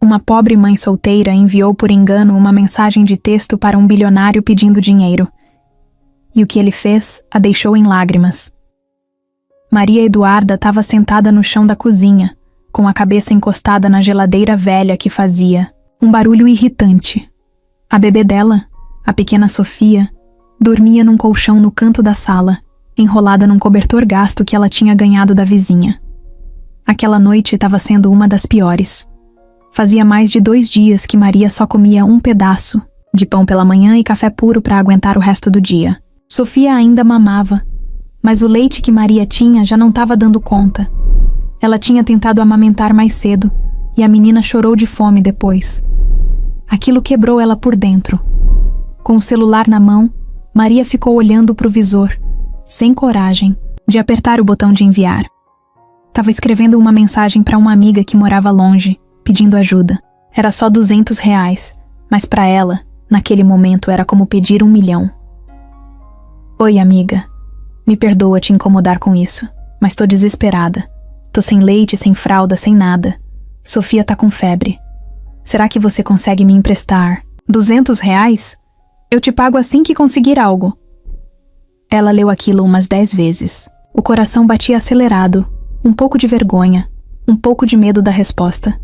Uma pobre mãe solteira enviou por engano uma mensagem de texto para um bilionário pedindo dinheiro. E o que ele fez a deixou em lágrimas. Maria Eduarda estava sentada no chão da cozinha, com a cabeça encostada na geladeira velha que fazia um barulho irritante. A bebê dela, a pequena Sofia, dormia num colchão no canto da sala, enrolada num cobertor gasto que ela tinha ganhado da vizinha. Aquela noite estava sendo uma das piores. Fazia mais de 2 dias que Maria só comia um pedaço de pão pela manhã e café puro para aguentar o resto do dia. Sofia ainda mamava, mas o leite que Maria tinha já não estava dando conta. Ela tinha tentado amamentar mais cedo e a menina chorou de fome depois. Aquilo quebrou ela por dentro. Com o celular na mão, Maria ficou olhando para o visor, sem coragem de apertar o botão de enviar. Estava escrevendo uma mensagem para uma amiga que morava longe, pedindo ajuda. Era só R$200, mas para ela, naquele momento, era como pedir 1 milhão. Oi, amiga. Me perdoa te incomodar com isso, mas tô desesperada. Tô sem leite, sem fralda, sem nada. Sofia tá com febre. Será que você consegue me emprestar R$200? Eu te pago assim que conseguir algo. Ela leu aquilo umas 10 vezes. O coração batia acelerado, um pouco de vergonha, um pouco de medo da resposta.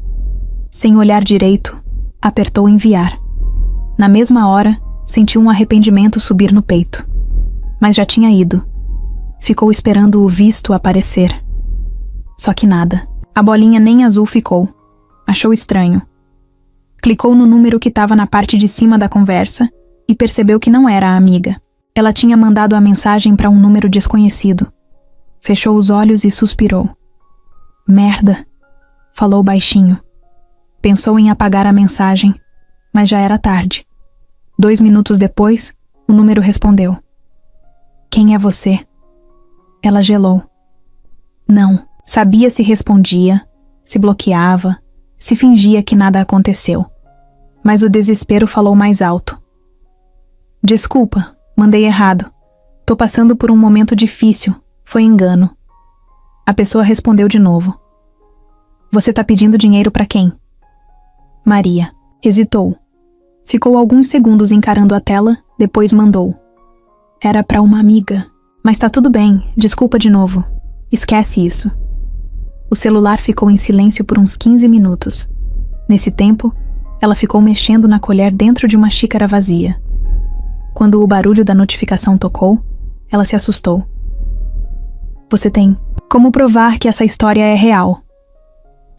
Sem olhar direito, apertou enviar. Na mesma hora, sentiu um arrependimento subir no peito. Mas já tinha ido. Ficou esperando o visto aparecer. Só que nada. A bolinha nem azul ficou. Achou estranho. Clicou no número que estava na parte de cima da conversa e percebeu que não era a amiga. Ela tinha mandado a mensagem para um número desconhecido. Fechou os olhos e suspirou. Merda, falou baixinho. Pensou em apagar a mensagem, mas já era tarde. 2 minutos depois, o número respondeu. Quem é você? Ela gelou. Não, sabia se respondia, se bloqueava, se fingia que nada aconteceu. Mas o desespero falou mais alto. Desculpa, mandei errado. Tô passando por um momento difícil, foi engano. A pessoa respondeu de novo. Você tá pedindo dinheiro pra quem? Maria. Hesitou. Ficou alguns segundos encarando a tela, depois mandou. Era pra uma amiga. Mas tá tudo bem, desculpa de novo. Esquece isso. O celular ficou em silêncio por uns 15 minutos. Nesse tempo, ela ficou mexendo na colher dentro de uma xícara vazia. Quando o barulho da notificação tocou, ela se assustou. Você tem como provar que essa história é real?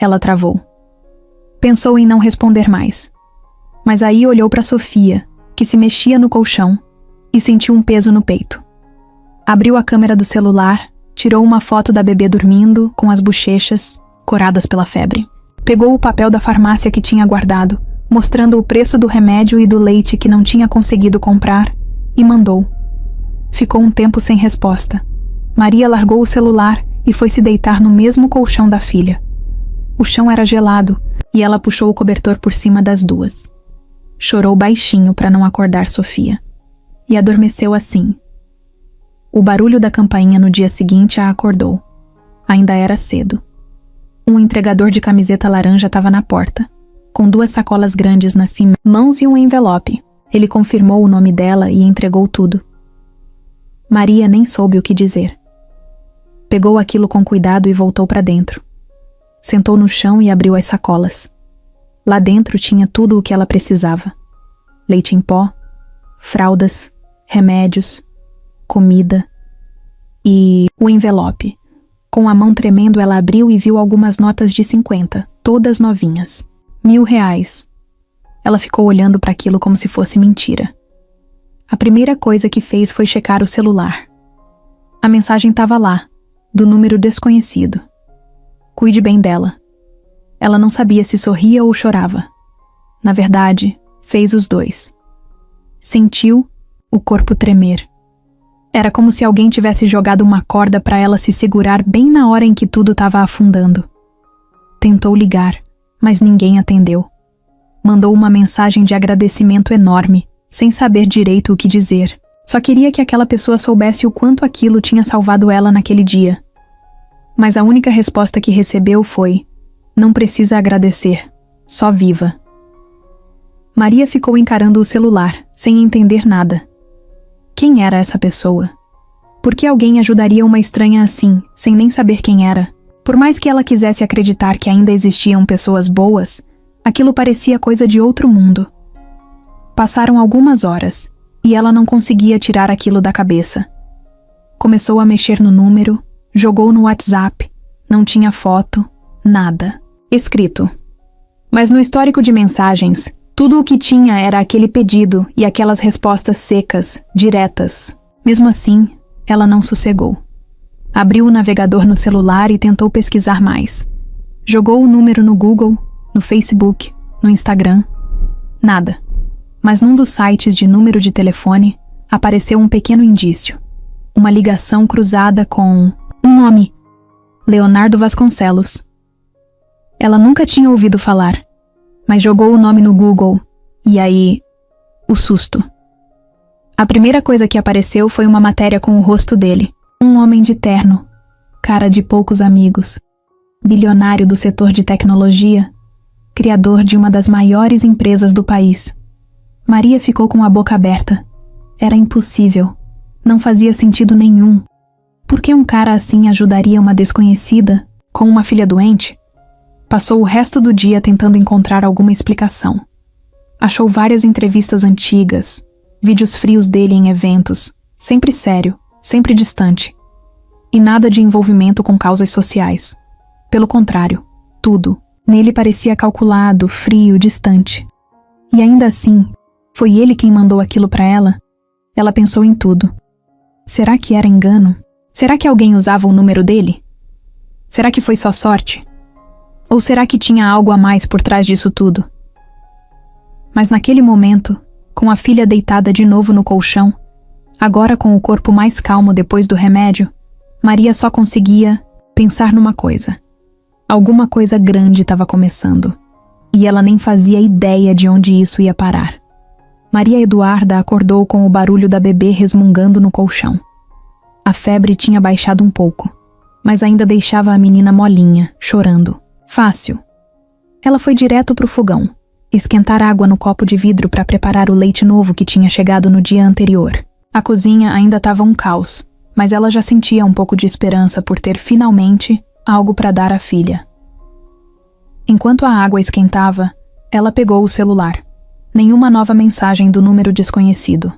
Ela travou. Pensou em não responder mais. Mas aí olhou para Sofia, que se mexia no colchão, e sentiu um peso no peito. Abriu a câmera do celular, tirou uma foto da bebê dormindo, com as bochechas coradas pela febre. Pegou o papel da farmácia que tinha guardado, mostrando o preço do remédio e do leite que não tinha conseguido comprar, e mandou. Ficou um tempo sem resposta. Maria largou o celular e foi se deitar no mesmo colchão da filha. O chão era gelado e ela puxou o cobertor por cima das duas. Chorou baixinho para não acordar Sofia. E adormeceu assim. O barulho da campainha no dia seguinte a acordou. Ainda era cedo. Um entregador de camiseta laranja estava na porta, com 2 sacolas grandes nas mãos e um envelope. Ele confirmou o nome dela e entregou tudo. Maria nem soube o que dizer. Pegou aquilo com cuidado e voltou para dentro. Sentou no chão e abriu as sacolas. Lá dentro tinha tudo o que ela precisava. Leite em pó, fraldas, remédios, comida e o envelope. Com a mão tremendo, ela abriu e viu algumas notas de 50, todas novinhas. R$1.000. Ela ficou olhando para aquilo como se fosse mentira. A primeira coisa que fez foi checar o celular. A mensagem estava lá, do número desconhecido. Cuide bem dela. Ela não sabia se sorria ou chorava. Na verdade, fez os dois. Sentiu o corpo tremer. Era como se alguém tivesse jogado uma corda para ela se segurar bem na hora em que tudo estava afundando. Tentou ligar, mas ninguém atendeu. Mandou uma mensagem de agradecimento enorme, sem saber direito o que dizer. Só queria que aquela pessoa soubesse o quanto aquilo tinha salvado ela naquele dia. Mas a única resposta que recebeu foi: não precisa agradecer. só viva. Maria ficou encarando o celular, sem entender nada. Quem era essa pessoa? Por que alguém ajudaria uma estranha assim, sem nem saber quem era? Por mais que ela quisesse acreditar que ainda existiam pessoas boas, aquilo parecia coisa de outro mundo. Passaram algumas horas, e ela não conseguia tirar aquilo da cabeça. Começou a mexer no número, jogou no WhatsApp, não tinha foto, nada. Escrito. Mas no histórico de mensagens, tudo o que tinha era aquele pedido e aquelas respostas secas, diretas. Mesmo assim, ela não sossegou. Abriu o navegador no celular e tentou pesquisar mais. Jogou o número no Google, no Facebook, no Instagram. Nada. Mas num dos sites de número de telefone, apareceu um pequeno indício. Uma ligação cruzada com um nome. Leonardo Vasconcelos. Ela nunca tinha ouvido falar, mas jogou o nome no Google, e aí, o susto. A primeira coisa que apareceu foi uma matéria com o rosto dele. Um homem de terno, cara de poucos amigos, bilionário do setor de tecnologia, criador de uma das maiores empresas do país. Maria ficou com a boca aberta. Era impossível. Não fazia sentido nenhum. Por que um cara assim ajudaria uma desconhecida, com uma filha doente? Passou o resto do dia tentando encontrar alguma explicação. Achou várias entrevistas antigas, vídeos frios dele em eventos, sempre sério, sempre distante. E nada de envolvimento com causas sociais. Pelo contrário, tudo. Nele parecia calculado, frio, distante. E ainda assim, foi ele quem mandou aquilo para ela? Ela pensou em tudo. Será que era engano? Será que alguém usava o número dele? Será que foi só sorte? Ou será que tinha algo a mais por trás disso tudo? Mas naquele momento, com a filha deitada de novo no colchão, agora com o corpo mais calmo depois do remédio, Maria só conseguia pensar numa coisa. Alguma coisa grande estava começando, e ela nem fazia ideia de onde isso ia parar. Maria Eduarda acordou com o barulho da bebê resmungando no colchão. A febre tinha baixado um pouco, mas ainda deixava a menina molinha, chorando. Fácil. Ela foi direto pro fogão, esquentar água no copo de vidro para preparar o leite novo que tinha chegado no dia anterior. A cozinha ainda estava um caos, mas ela já sentia um pouco de esperança por ter finalmente algo para dar à filha. Enquanto a água esquentava, ela pegou o celular. Nenhuma nova mensagem do número desconhecido.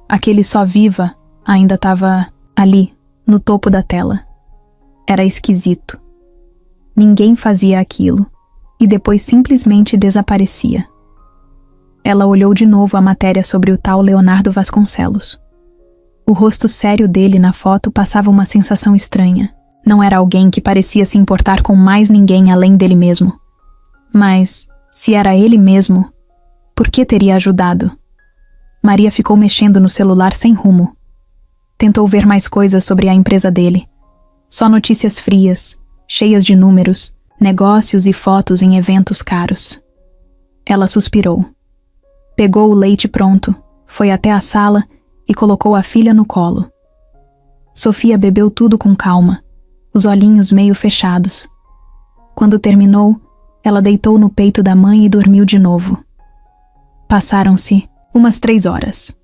Aquele só viva ainda estava ali, no topo da tela. Era esquisito. Ninguém fazia aquilo, e depois simplesmente desaparecia. Ela olhou de novo a matéria sobre o tal Leonardo Vasconcelos. O rosto sério dele na foto passava uma sensação estranha. Não era alguém que parecia se importar com mais ninguém além dele mesmo. Mas, se era ele mesmo, por que teria ajudado? Maria ficou mexendo no celular sem rumo. Tentou ver mais coisas sobre a empresa dele. Só notícias frias, cheias de números, negócios e fotos em eventos caros. Ela suspirou. Pegou o leite pronto, foi até a sala e colocou a filha no colo. Sofia bebeu tudo com calma, os olhinhos meio fechados. Quando terminou, ela deitou no peito da mãe e dormiu de novo. Passaram-se umas 3 horas.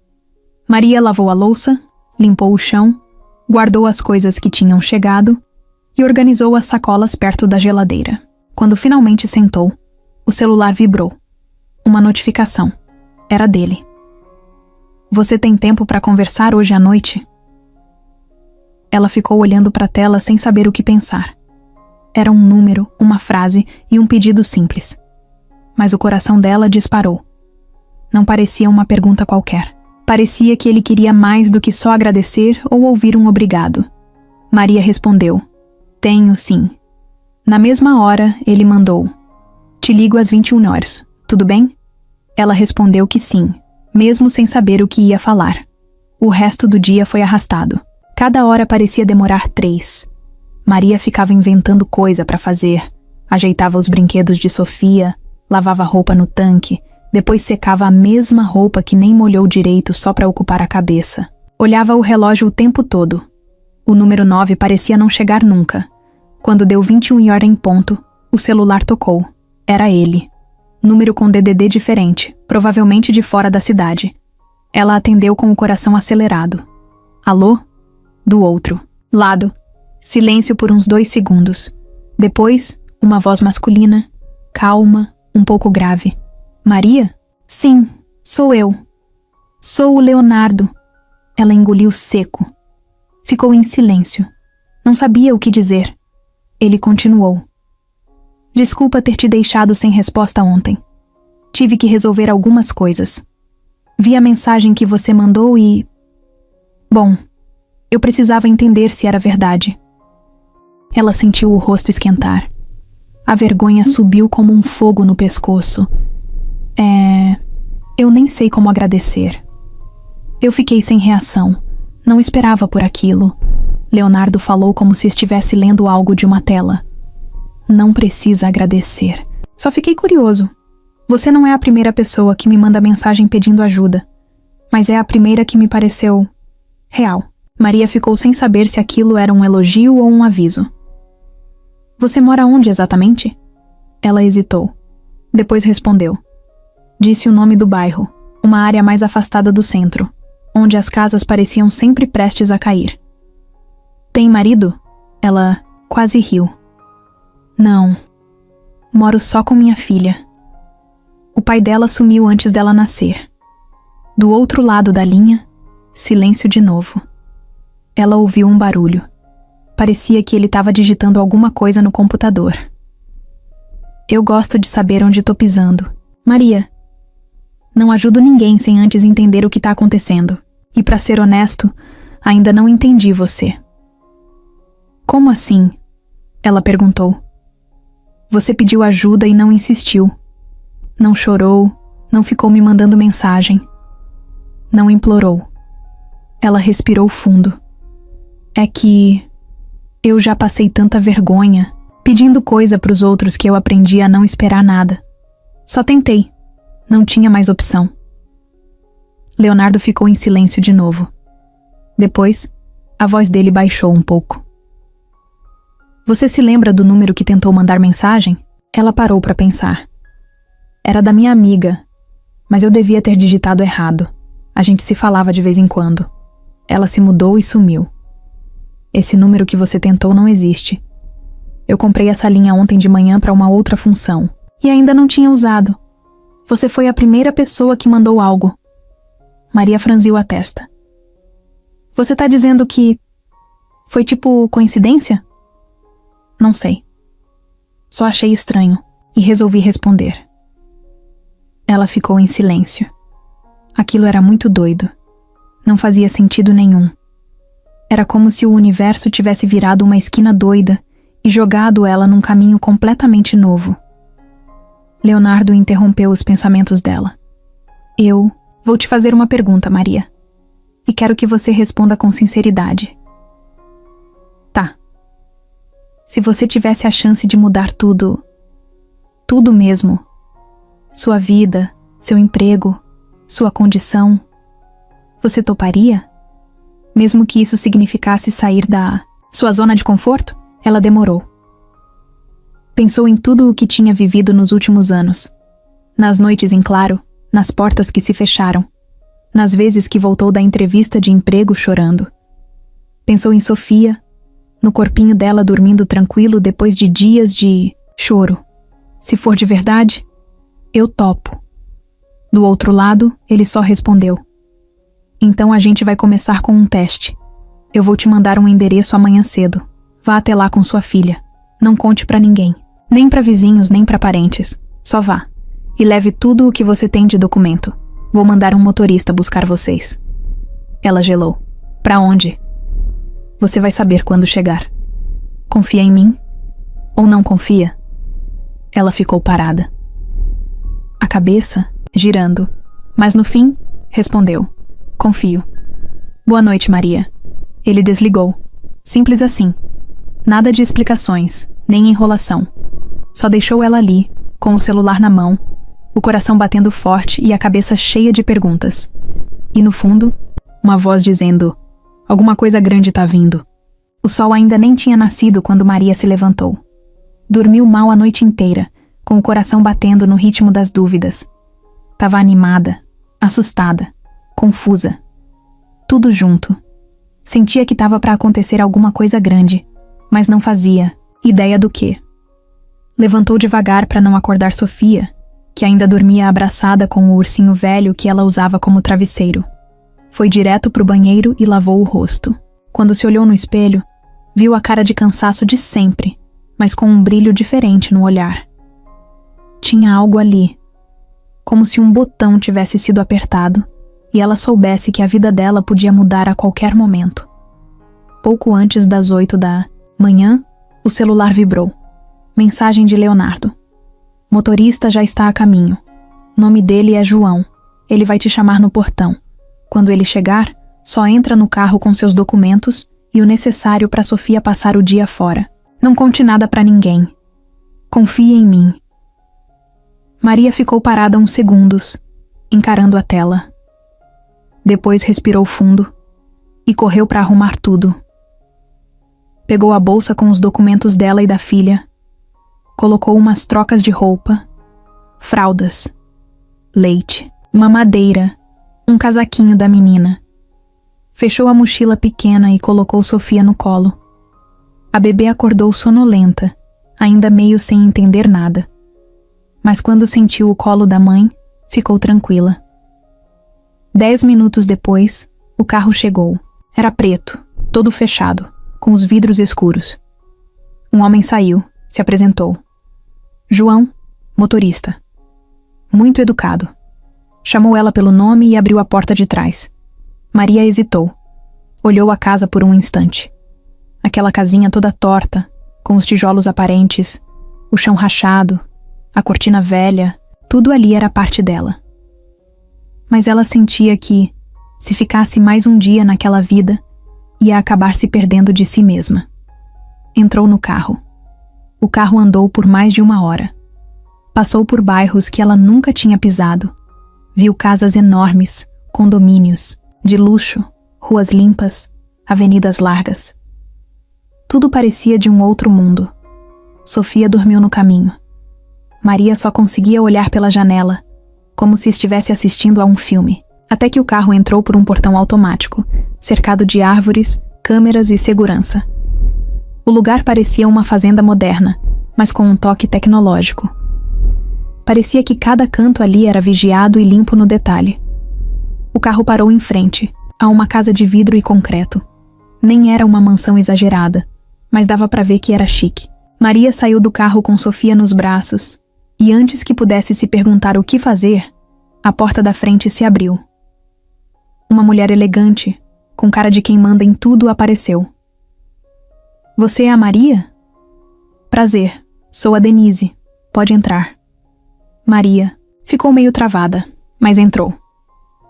Maria lavou a louça, limpou o chão, guardou as coisas que tinham chegado e organizou as sacolas perto da geladeira. Quando finalmente sentou, o celular vibrou. Uma notificação. Era dele. Você tem tempo para conversar hoje à noite? Ela ficou olhando para a tela sem saber o que pensar. Era um número, uma frase e um pedido simples. Mas o coração dela disparou. Não parecia uma pergunta qualquer. Parecia que ele queria mais do que só agradecer ou ouvir um obrigado. Maria respondeu: Tenho, sim. Na mesma hora, ele mandou: Te ligo às 21 horas, tudo bem? Ela respondeu que sim, mesmo sem saber o que ia falar. O resto do dia foi arrastado. Cada hora parecia demorar 3. Maria ficava inventando coisa para fazer. Ajeitava os brinquedos de Sofia, lavava roupa no tanque, depois secava a mesma roupa que nem molhou direito só para ocupar a cabeça. Olhava o relógio o tempo todo. O número 9 parecia não chegar nunca. Quando deu 21 horas em ponto, o celular tocou. Era ele. número com DDD diferente, provavelmente de fora da cidade. Ela atendeu com o coração acelerado. Alô? Do outro lado. Silêncio por uns 2 segundos. Depois, uma voz masculina, calma, um pouco grave. Maria? Sim, sou eu. Sou o Leonardo. Ela engoliu seco. Ficou em silêncio. Não sabia o que dizer. Ele continuou. Desculpa ter te deixado sem resposta ontem. Tive que resolver algumas coisas. Vi a mensagem que você mandou e... Bom, eu precisava entender se era verdade. Ela sentiu o rosto esquentar. A vergonha subiu como um fogo no pescoço. Eu nem sei como agradecer. Eu fiquei sem reação. Não esperava por aquilo. Leonardo falou como se estivesse lendo algo de uma tela. Não precisa agradecer. Só fiquei curioso. Você não é a primeira pessoa que me manda mensagem pedindo ajuda, mas é a primeira que me pareceu real. Maria ficou sem saber se aquilo era um elogio ou um aviso. Você mora onde exatamente? Ela hesitou. Depois respondeu. Disse o nome do bairro, uma área mais afastada do centro, onde as casas pareciam sempre prestes a cair. Tem marido? Ela quase riu. Não. Moro só com minha filha. O pai dela sumiu antes dela nascer. Do outro lado da linha, silêncio de novo. Ela ouviu um barulho. Parecia que ele estava digitando alguma coisa no computador. Eu gosto de saber onde tô pisando. Maria, não ajudo ninguém sem antes entender o que tá acontecendo. E pra ser honesto, ainda não entendi você. Como assim? Ela perguntou. Você pediu ajuda e não insistiu. Não chorou, não ficou me mandando mensagem. Não implorou. Ela respirou fundo. É que eu já passei tanta vergonha, pedindo coisa pros outros que eu aprendi a não esperar nada. Só tentei. Não tinha mais opção. Leonardo ficou em silêncio de novo. Depois, a voz dele baixou um pouco. Você se lembra do número que tentou mandar mensagem? Ela parou para pensar. Era da minha amiga, mas eu devia ter digitado errado. A gente se falava de vez em quando. Ela se mudou e sumiu. Esse número que você tentou não existe. Eu comprei essa linha ontem de manhã para uma outra função. E ainda não tinha usado. Você foi a primeira pessoa que mandou algo. Maria franziu a testa. Você tá dizendo que... foi tipo coincidência? Não sei. Só achei estranho e resolvi responder. Ela ficou em silêncio. Aquilo era muito doido. Não fazia sentido nenhum. Era como se o universo tivesse virado uma esquina doida e jogado ela num caminho completamente novo. Leonardo interrompeu os pensamentos dela. Eu vou te fazer uma pergunta, Maria. E quero que você responda com sinceridade. Tá. Se você tivesse a chance de mudar tudo... tudo mesmo... sua vida, seu emprego, sua condição... você toparia? Mesmo que isso significasse sair da sua zona de conforto? Ela demorou. Pensou em tudo o que tinha vivido nos últimos anos. Nas noites em claro, nas portas que se fecharam, nas vezes que voltou da entrevista de emprego chorando. Pensou em Sofia, no corpinho dela dormindo tranquilo depois de dias de choro. Se for de verdade, eu topo. Do outro lado, ele só respondeu. Então a gente vai começar com um teste. Eu vou te mandar um endereço amanhã cedo. Vá até lá com sua filha. Não conte pra ninguém. Nem pra vizinhos, nem pra parentes. Só vá. E leve tudo o que você tem de documento. Vou mandar um motorista buscar vocês. Ela gelou. Pra onde? Você vai saber quando chegar. Confia em mim? Ou não confia? Ela ficou parada. A cabeça girando. Mas no fim, respondeu. Confio. Boa noite, Maria. Ele desligou. Simples assim. Nada de explicações, nem enrolação. Só deixou ela ali, com o celular na mão, o coração batendo forte e a cabeça cheia de perguntas. E no fundo, uma voz dizendo: alguma coisa grande tá vindo. O sol ainda nem tinha nascido quando Maria se levantou. Dormiu mal a noite inteira, com o coração batendo no ritmo das dúvidas. Tava animada, assustada, confusa. Tudo junto. Sentia que estava para acontecer alguma coisa grande, mas não fazia ideia do quê. Levantou devagar para não acordar Sofia, que ainda dormia abraçada com o ursinho velho que ela usava como travesseiro. Foi direto pro banheiro e lavou o rosto. Quando se olhou no espelho, viu a cara de cansaço de sempre, mas com um brilho diferente no olhar. Tinha algo ali, como se um botão tivesse sido apertado e ela soubesse que a vida dela podia mudar a qualquer momento. Pouco antes das 8 da manhã, o celular vibrou. Mensagem de Leonardo. Motorista já está a caminho. Nome dele é João. Ele vai te chamar no portão. Quando ele chegar, só entra no carro com seus documentos e o necessário para Sofia passar o dia fora. Não conte nada para ninguém. Confie em mim. Maria ficou parada uns segundos, encarando a tela. Depois respirou fundo e correu para arrumar tudo. Pegou a bolsa com os documentos dela e da filha, colocou umas trocas de roupa, fraldas, leite, mamadeira, um casaquinho da menina. Fechou a mochila pequena e colocou Sofia no colo. A bebê acordou sonolenta, ainda meio sem entender nada. Mas quando sentiu o colo da mãe, ficou tranquila. 10 minutos depois, o carro chegou. Era preto, todo fechado, com os vidros escuros. Um homem saiu, se apresentou. João, motorista. Muito educado. Chamou ela pelo nome e abriu a porta de trás. Maria hesitou. Olhou a casa por um instante. Aquela casinha toda torta, com os tijolos aparentes, o chão rachado, a cortina velha, tudo ali era parte dela. Mas ela sentia que, se ficasse mais um dia naquela vida, ia acabar se perdendo de si mesma. Entrou no carro. O carro andou por mais de 1 hora. Passou por bairros que ela nunca tinha pisado. Viu casas enormes, condomínios, de luxo, ruas limpas, avenidas largas. Tudo parecia de um outro mundo. Sofia dormiu no caminho. Maria só conseguia olhar pela janela, como se estivesse assistindo a um filme, até que o carro entrou por um portão automático, cercado de árvores, câmeras e segurança. O lugar parecia uma fazenda moderna, mas com um toque tecnológico. Parecia que cada canto ali era vigiado e limpo no detalhe. O carro parou em frente, a uma casa de vidro e concreto. Nem era uma mansão exagerada, mas dava para ver que era chique. Maria saiu do carro com Sofia nos braços, e antes que pudesse se perguntar o que fazer, a porta da frente se abriu. Uma mulher elegante, com cara de quem manda em tudo, apareceu. Você é a Maria? Prazer, sou a Denise. Pode entrar. Maria ficou meio travada, mas entrou.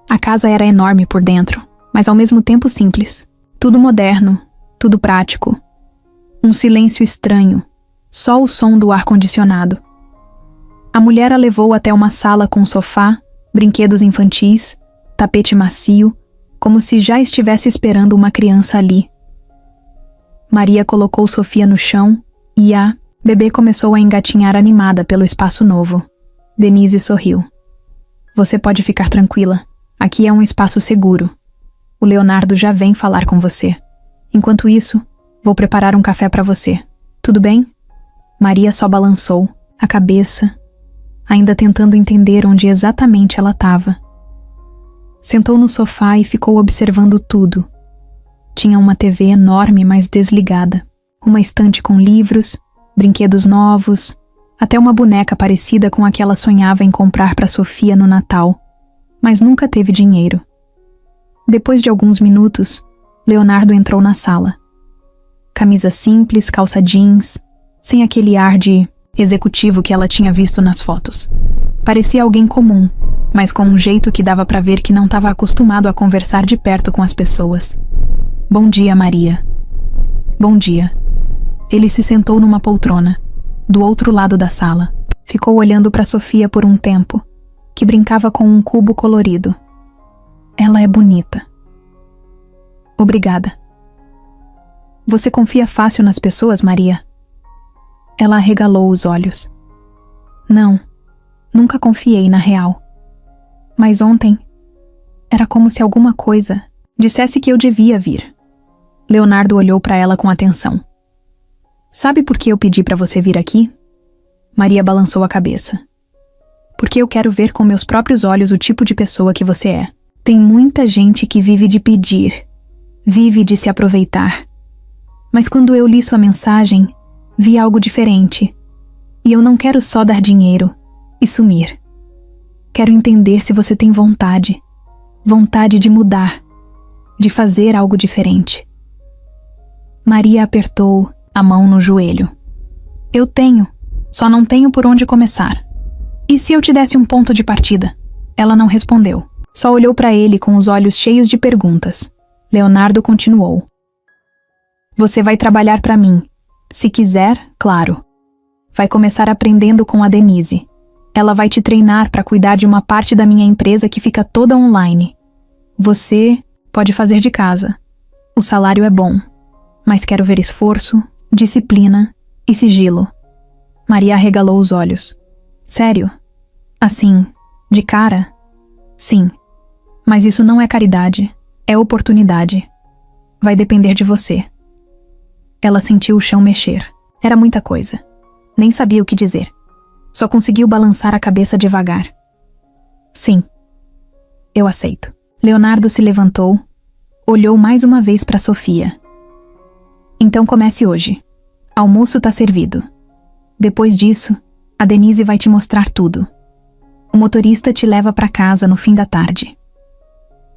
A casa era enorme por dentro, mas ao mesmo tempo simples. Tudo moderno, tudo prático. Um silêncio estranho, só o som do ar-condicionado. A mulher a levou até uma sala com sofá, brinquedos infantis, tapete macio, como se já estivesse esperando uma criança ali. Maria colocou Sofia no chão e a bebê começou a engatinhar animada pelo espaço novo. Denise sorriu. Você pode ficar tranquila. Aqui é um espaço seguro. O Leonardo já vem falar com você. Enquanto isso, vou preparar um café para você. Tudo bem? Maria só balançou a cabeça, ainda tentando entender onde exatamente ela estava. Sentou no sofá e ficou observando tudo. Tinha uma TV enorme, mas desligada. Uma estante com livros, brinquedos novos, até uma boneca parecida com a que ela sonhava em comprar para Sofia no Natal, mas nunca teve dinheiro. Depois de alguns minutos, Leonardo entrou na sala. Camisa simples, calça jeans, sem aquele ar de executivo que ela tinha visto nas fotos. Parecia alguém comum, mas com um jeito que dava para ver que não estava acostumado a conversar de perto com as pessoas. Bom dia, Maria. Bom dia. Ele se sentou numa poltrona, do outro lado da sala. Ficou olhando para Sofia por um tempo, que brincava com um cubo colorido. Ela é bonita. Obrigada. Você confia fácil nas pessoas, Maria? Ela arregalou os olhos. Não, nunca confiei na real. Mas ontem, era como se alguma coisa dissesse que eu devia vir. Leonardo olhou para ela com atenção. Sabe por que eu pedi para você vir aqui? Maria balançou a cabeça. Porque eu quero ver com meus próprios olhos o tipo de pessoa que você é. Tem muita gente que vive de pedir, vive de se aproveitar. Mas quando eu li sua mensagem, vi algo diferente. E eu não quero só dar dinheiro e sumir. Quero entender se você tem vontade de mudar, de fazer algo diferente. Maria apertou a mão no joelho. Eu tenho, só não tenho por onde começar. E se eu te desse um ponto de partida? Ela não respondeu, só olhou para ele com os olhos cheios de perguntas. Leonardo continuou. Você vai trabalhar para mim. Se quiser, claro. Vai começar aprendendo com a Denise. Ela vai te treinar para cuidar de uma parte da minha empresa que fica toda online. Você pode fazer de casa. O salário é bom, mas quero ver esforço, disciplina e sigilo. Maria arregalou os olhos. Sério? Assim, de cara? Sim. Mas isso não é caridade, é oportunidade. Vai depender de você. Ela sentiu o chão mexer. Era muita coisa. Nem sabia o que dizer. Só conseguiu balançar a cabeça devagar. Sim. Eu aceito. Leonardo se levantou, olhou mais uma vez para Sofia. Então comece hoje. Almoço tá servido. Depois disso, a Denise vai te mostrar tudo. O motorista te leva para casa no fim da tarde.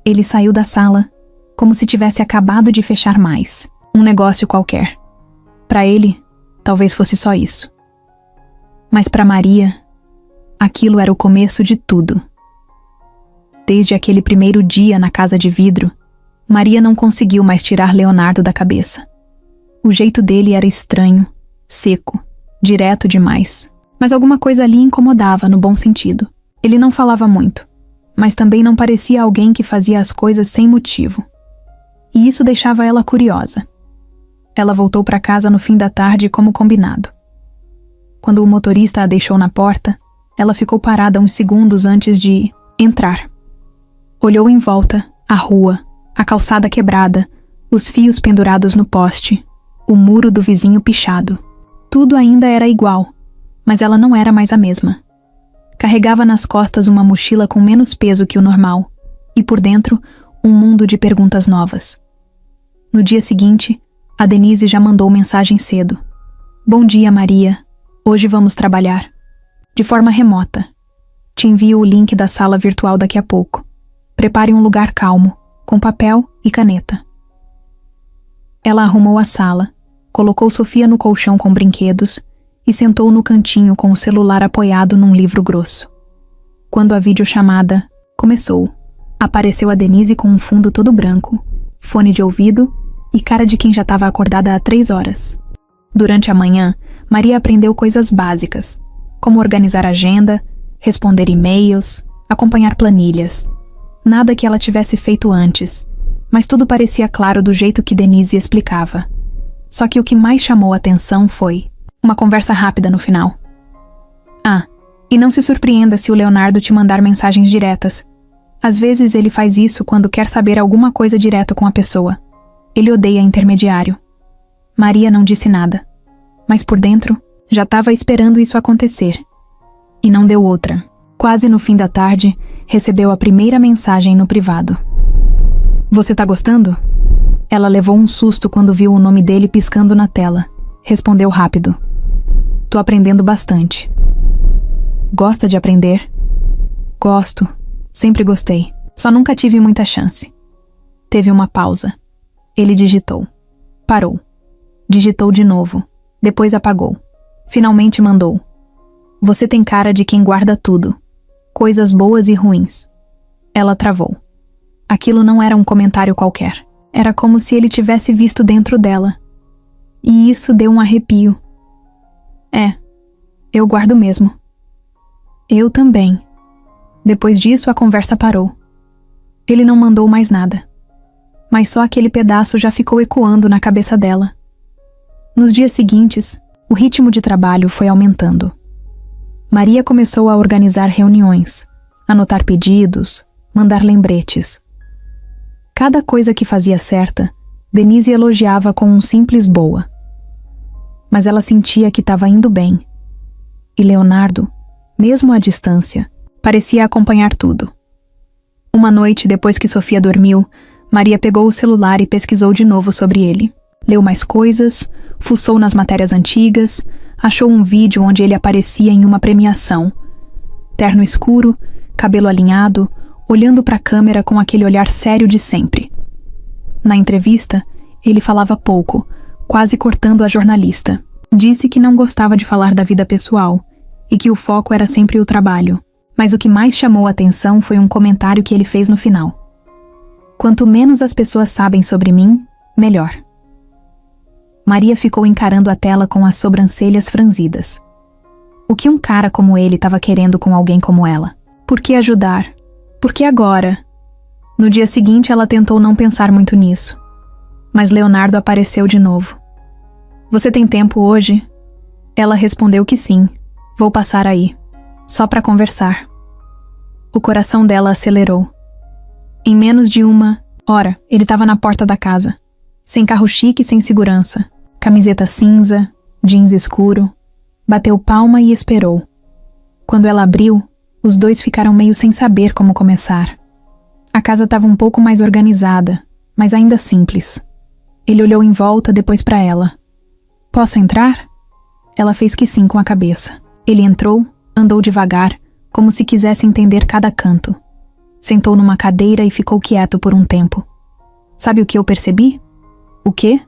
Ele saiu da sala como se tivesse acabado de fechar mais um negócio qualquer. Para ele, talvez fosse só isso. Mas para Maria, aquilo era o começo de tudo. Desde aquele primeiro dia na casa de vidro, Maria não conseguiu mais tirar Leonardo da cabeça. O jeito dele era estranho, seco, direto demais. Mas alguma coisa ali incomodava no bom sentido. Ele não falava muito, mas também não parecia alguém que fazia as coisas sem motivo. E isso deixava ela curiosa. Ela voltou para casa no fim da tarde como combinado. Quando o motorista a deixou na porta, ela ficou parada uns segundos antes de entrar. Olhou em volta, a rua, a calçada quebrada, os fios pendurados no poste, o muro do vizinho pichado. Tudo ainda era igual, mas ela não era mais a mesma. Carregava nas costas uma mochila com menos peso que o normal, e por dentro, um mundo de perguntas novas. No dia seguinte, a Denise já mandou mensagem cedo. Bom dia, Maria. Hoje vamos trabalhar. De forma remota. Te envio o link da sala virtual daqui a pouco. Prepare um lugar calmo, com papel e caneta. Ela arrumou a sala, colocou Sofia no colchão com brinquedos e sentou no cantinho com o celular apoiado num livro grosso. Quando a videochamada começou, apareceu a Denise com um fundo todo branco, fone de ouvido e cara de quem já estava acordada há 3 horas. Durante a manhã, Maria aprendeu coisas básicas, como organizar a agenda, responder e-mails, acompanhar planilhas. Nada que ela tivesse feito antes, mas tudo parecia claro do jeito que Denise explicava. Só que o que mais chamou a atenção foi uma conversa rápida no final. Ah, e não se surpreenda se o Leonardo te mandar mensagens diretas. Às vezes ele faz isso quando quer saber alguma coisa direto com a pessoa. Ele odeia intermediário. Maria não disse nada, mas por dentro já estava esperando isso acontecer. E não deu outra. Quase no fim da tarde, recebeu a primeira mensagem no privado. Você tá gostando? Ela levou um susto quando viu o nome dele piscando na tela. Respondeu rápido. Tô aprendendo bastante. Gosta de aprender? Gosto. Sempre gostei. Só nunca tive muita chance. Teve uma pausa. Ele digitou. Parou. Digitou de novo. Depois apagou. Finalmente mandou. Você tem cara de quem guarda tudo. Coisas boas e ruins. Ela travou. Aquilo não era um comentário qualquer. Era como se ele tivesse visto dentro dela. E isso deu um arrepio. É, eu guardo mesmo. Eu também. Depois disso, a conversa parou. Ele não mandou mais nada. Mas só aquele pedaço já ficou ecoando na cabeça dela. Nos dias seguintes, o ritmo de trabalho foi aumentando. Maria começou a organizar reuniões, anotar pedidos, mandar lembretes. Cada coisa que fazia certa, Denise elogiava com um simples boa. Mas ela sentia que estava indo bem. E Leonardo, mesmo à distância, parecia acompanhar tudo. Uma noite, depois que Sofia dormiu, Maria pegou o celular e pesquisou de novo sobre ele. Leu mais coisas, fuçou nas matérias antigas, achou um vídeo onde ele aparecia em uma premiação. Terno escuro, cabelo alinhado, olhando para a câmera com aquele olhar sério de sempre. Na entrevista, ele falava pouco, quase cortando a jornalista. Disse que não gostava de falar da vida pessoal e que o foco era sempre o trabalho. Mas o que mais chamou a atenção foi um comentário que ele fez no final. Quanto menos as pessoas sabem sobre mim, melhor. Maria ficou encarando a tela com as sobrancelhas franzidas. O que um cara como ele estava querendo com alguém como ela? Por que ajudar? Por que agora? No dia seguinte, ela tentou não pensar muito nisso. Mas Leonardo apareceu de novo. Você tem tempo hoje? Ela respondeu que sim. Vou passar aí. Só para conversar. O coração dela acelerou. Em menos de uma hora, ele estava na porta da casa. Sem carro chique e sem segurança. Camiseta cinza, jeans escuro. Bateu palma e esperou. Quando ela abriu, os dois ficaram meio sem saber como começar. A casa estava um pouco mais organizada, mas ainda simples. Ele olhou em volta, depois para ela. Posso entrar? Ela fez que sim com a cabeça. Ele entrou, andou devagar, como se quisesse entender cada canto. Sentou numa cadeira e ficou quieto por um tempo. Sabe o que eu percebi? O quê?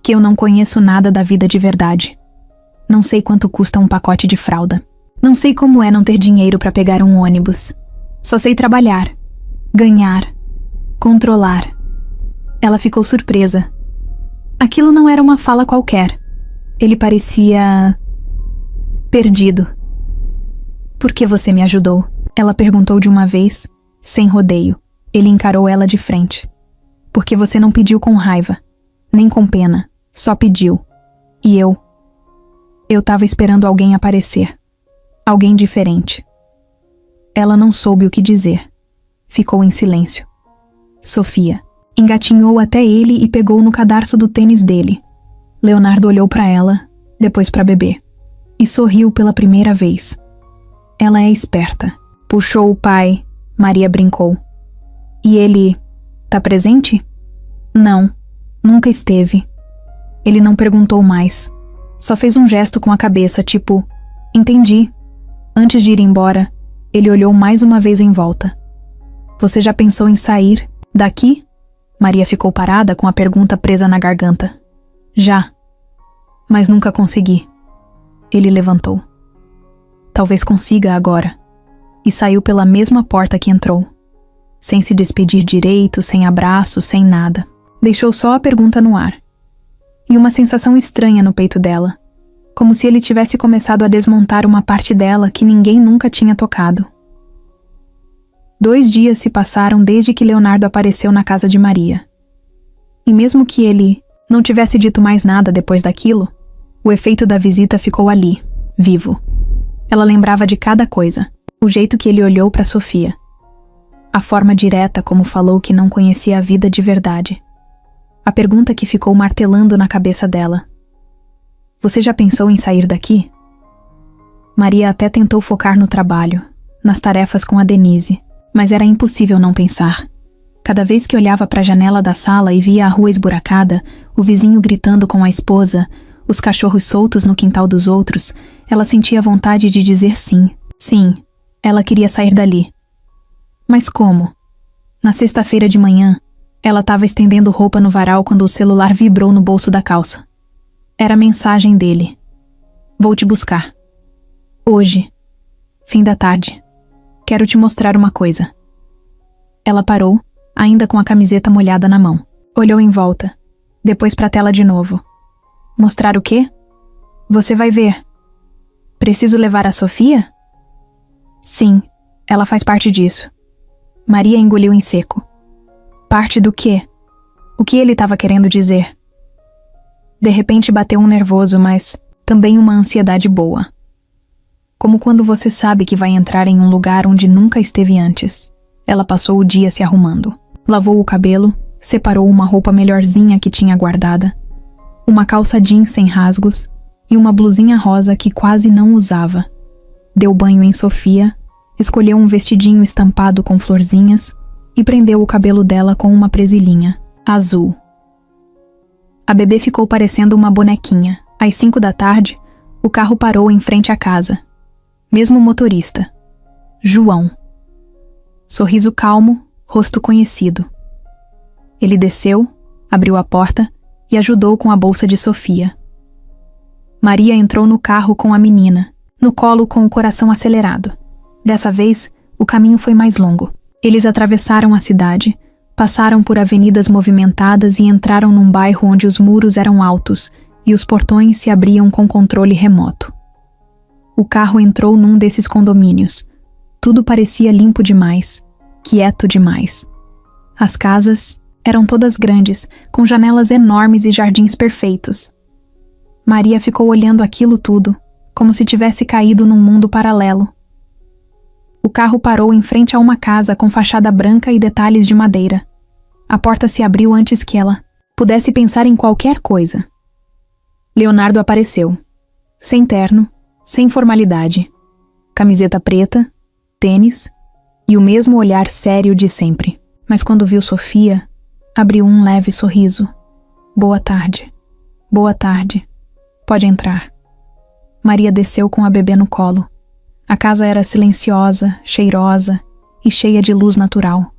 Que eu não conheço nada da vida de verdade. Não sei quanto custa um pacote de fralda. Não sei como é não ter dinheiro para pegar um ônibus. Só sei trabalhar, ganhar, controlar. Ela ficou surpresa. Aquilo não era uma fala qualquer. Ele parecia perdido. Por que você me ajudou? Ela perguntou de uma vez, sem rodeio. Ele encarou ela de frente. Porque você não pediu com raiva, nem com pena, só pediu. E eu estava esperando alguém aparecer. Alguém diferente. Ela não soube o que dizer. Ficou em silêncio. Sofia engatinhou até ele e pegou no cadarço do tênis dele. Leonardo olhou para ela, depois para bebê. E sorriu pela primeira vez. Ela é esperta. Puxou o pai, Maria brincou. E ele tá presente? Não, nunca esteve. Ele não perguntou mais. Só fez um gesto com a cabeça, tipo, entendi. Antes de ir embora, ele olhou mais uma vez em volta. Você já pensou em sair daqui? Maria ficou parada com a pergunta presa na garganta. Já. Mas nunca consegui. Ele levantou. Talvez consiga agora. E saiu pela mesma porta que entrou. Sem se despedir direito, sem abraço, sem nada. Deixou só a pergunta no ar. E uma sensação estranha no peito dela. Como se ele tivesse começado a desmontar uma parte dela que ninguém nunca tinha tocado. 2 dias se passaram desde que Leonardo apareceu na casa de Maria. E mesmo que ele não tivesse dito mais nada depois daquilo, o efeito da visita ficou ali, vivo. Ela lembrava de cada coisa, o jeito que ele olhou para Sofia. A forma direta como falou que não conhecia a vida de verdade. A pergunta que ficou martelando na cabeça dela. Você já pensou em sair daqui? Maria até tentou focar no trabalho, nas tarefas com a Denise, mas era impossível não pensar. Cada vez que olhava para a janela da sala e via a rua esburacada, o vizinho gritando com a esposa, os cachorros soltos no quintal dos outros, ela sentia vontade de dizer sim. Sim, ela queria sair dali. Mas como? Na sexta-feira de manhã, ela estava estendendo roupa no varal quando o celular vibrou no bolso da calça. Era a mensagem dele. Vou te buscar. Hoje. Fim da tarde. Quero te mostrar uma coisa. Ela parou, ainda com a camiseta molhada na mão. Olhou em volta. Depois para a tela de novo. Mostrar o quê? Você vai ver. Preciso levar a Sofia? Sim, ela faz parte disso. Maria engoliu em seco. Parte do quê? O que ele estava querendo dizer? De repente bateu um nervoso, mas também uma ansiedade boa. como quando você sabe que vai entrar em um lugar onde nunca esteve antes. Ela passou o dia se arrumando. Lavou o cabelo, separou uma roupa melhorzinha que tinha guardada, uma calça jeans sem rasgos e uma blusinha rosa que quase não usava. Deu banho em Sofia, escolheu um vestidinho estampado com florzinhas e prendeu o cabelo dela com uma presilhinha, azul. A bebê ficou parecendo uma bonequinha. Às 5 da tarde, o carro parou em frente à casa. Mesmo motorista. João. Sorriso calmo, rosto conhecido. Ele desceu, abriu a porta e ajudou com a bolsa de Sofia. Maria entrou no carro com a menina, no colo com o coração acelerado. Dessa vez, o caminho foi mais longo. Eles atravessaram a cidade, passaram por avenidas movimentadas e entraram num bairro onde os muros eram altos e os portões se abriam com controle remoto. O carro entrou num desses condomínios. Tudo parecia limpo demais, quieto demais. As casas eram todas grandes, com janelas enormes e jardins perfeitos. Maria ficou olhando aquilo tudo, como se tivesse caído num mundo paralelo. O carro parou em frente a uma casa com fachada branca e detalhes de madeira. A porta se abriu antes que ela pudesse pensar em qualquer coisa. Leonardo apareceu. Sem terno, sem formalidade. Camiseta preta, tênis e o mesmo olhar sério de sempre. Mas quando viu Sofia, abriu um leve sorriso. Boa tarde. Boa tarde. Pode entrar. Maria desceu com a bebê no colo. A casa era silenciosa, cheirosa e cheia de luz natural.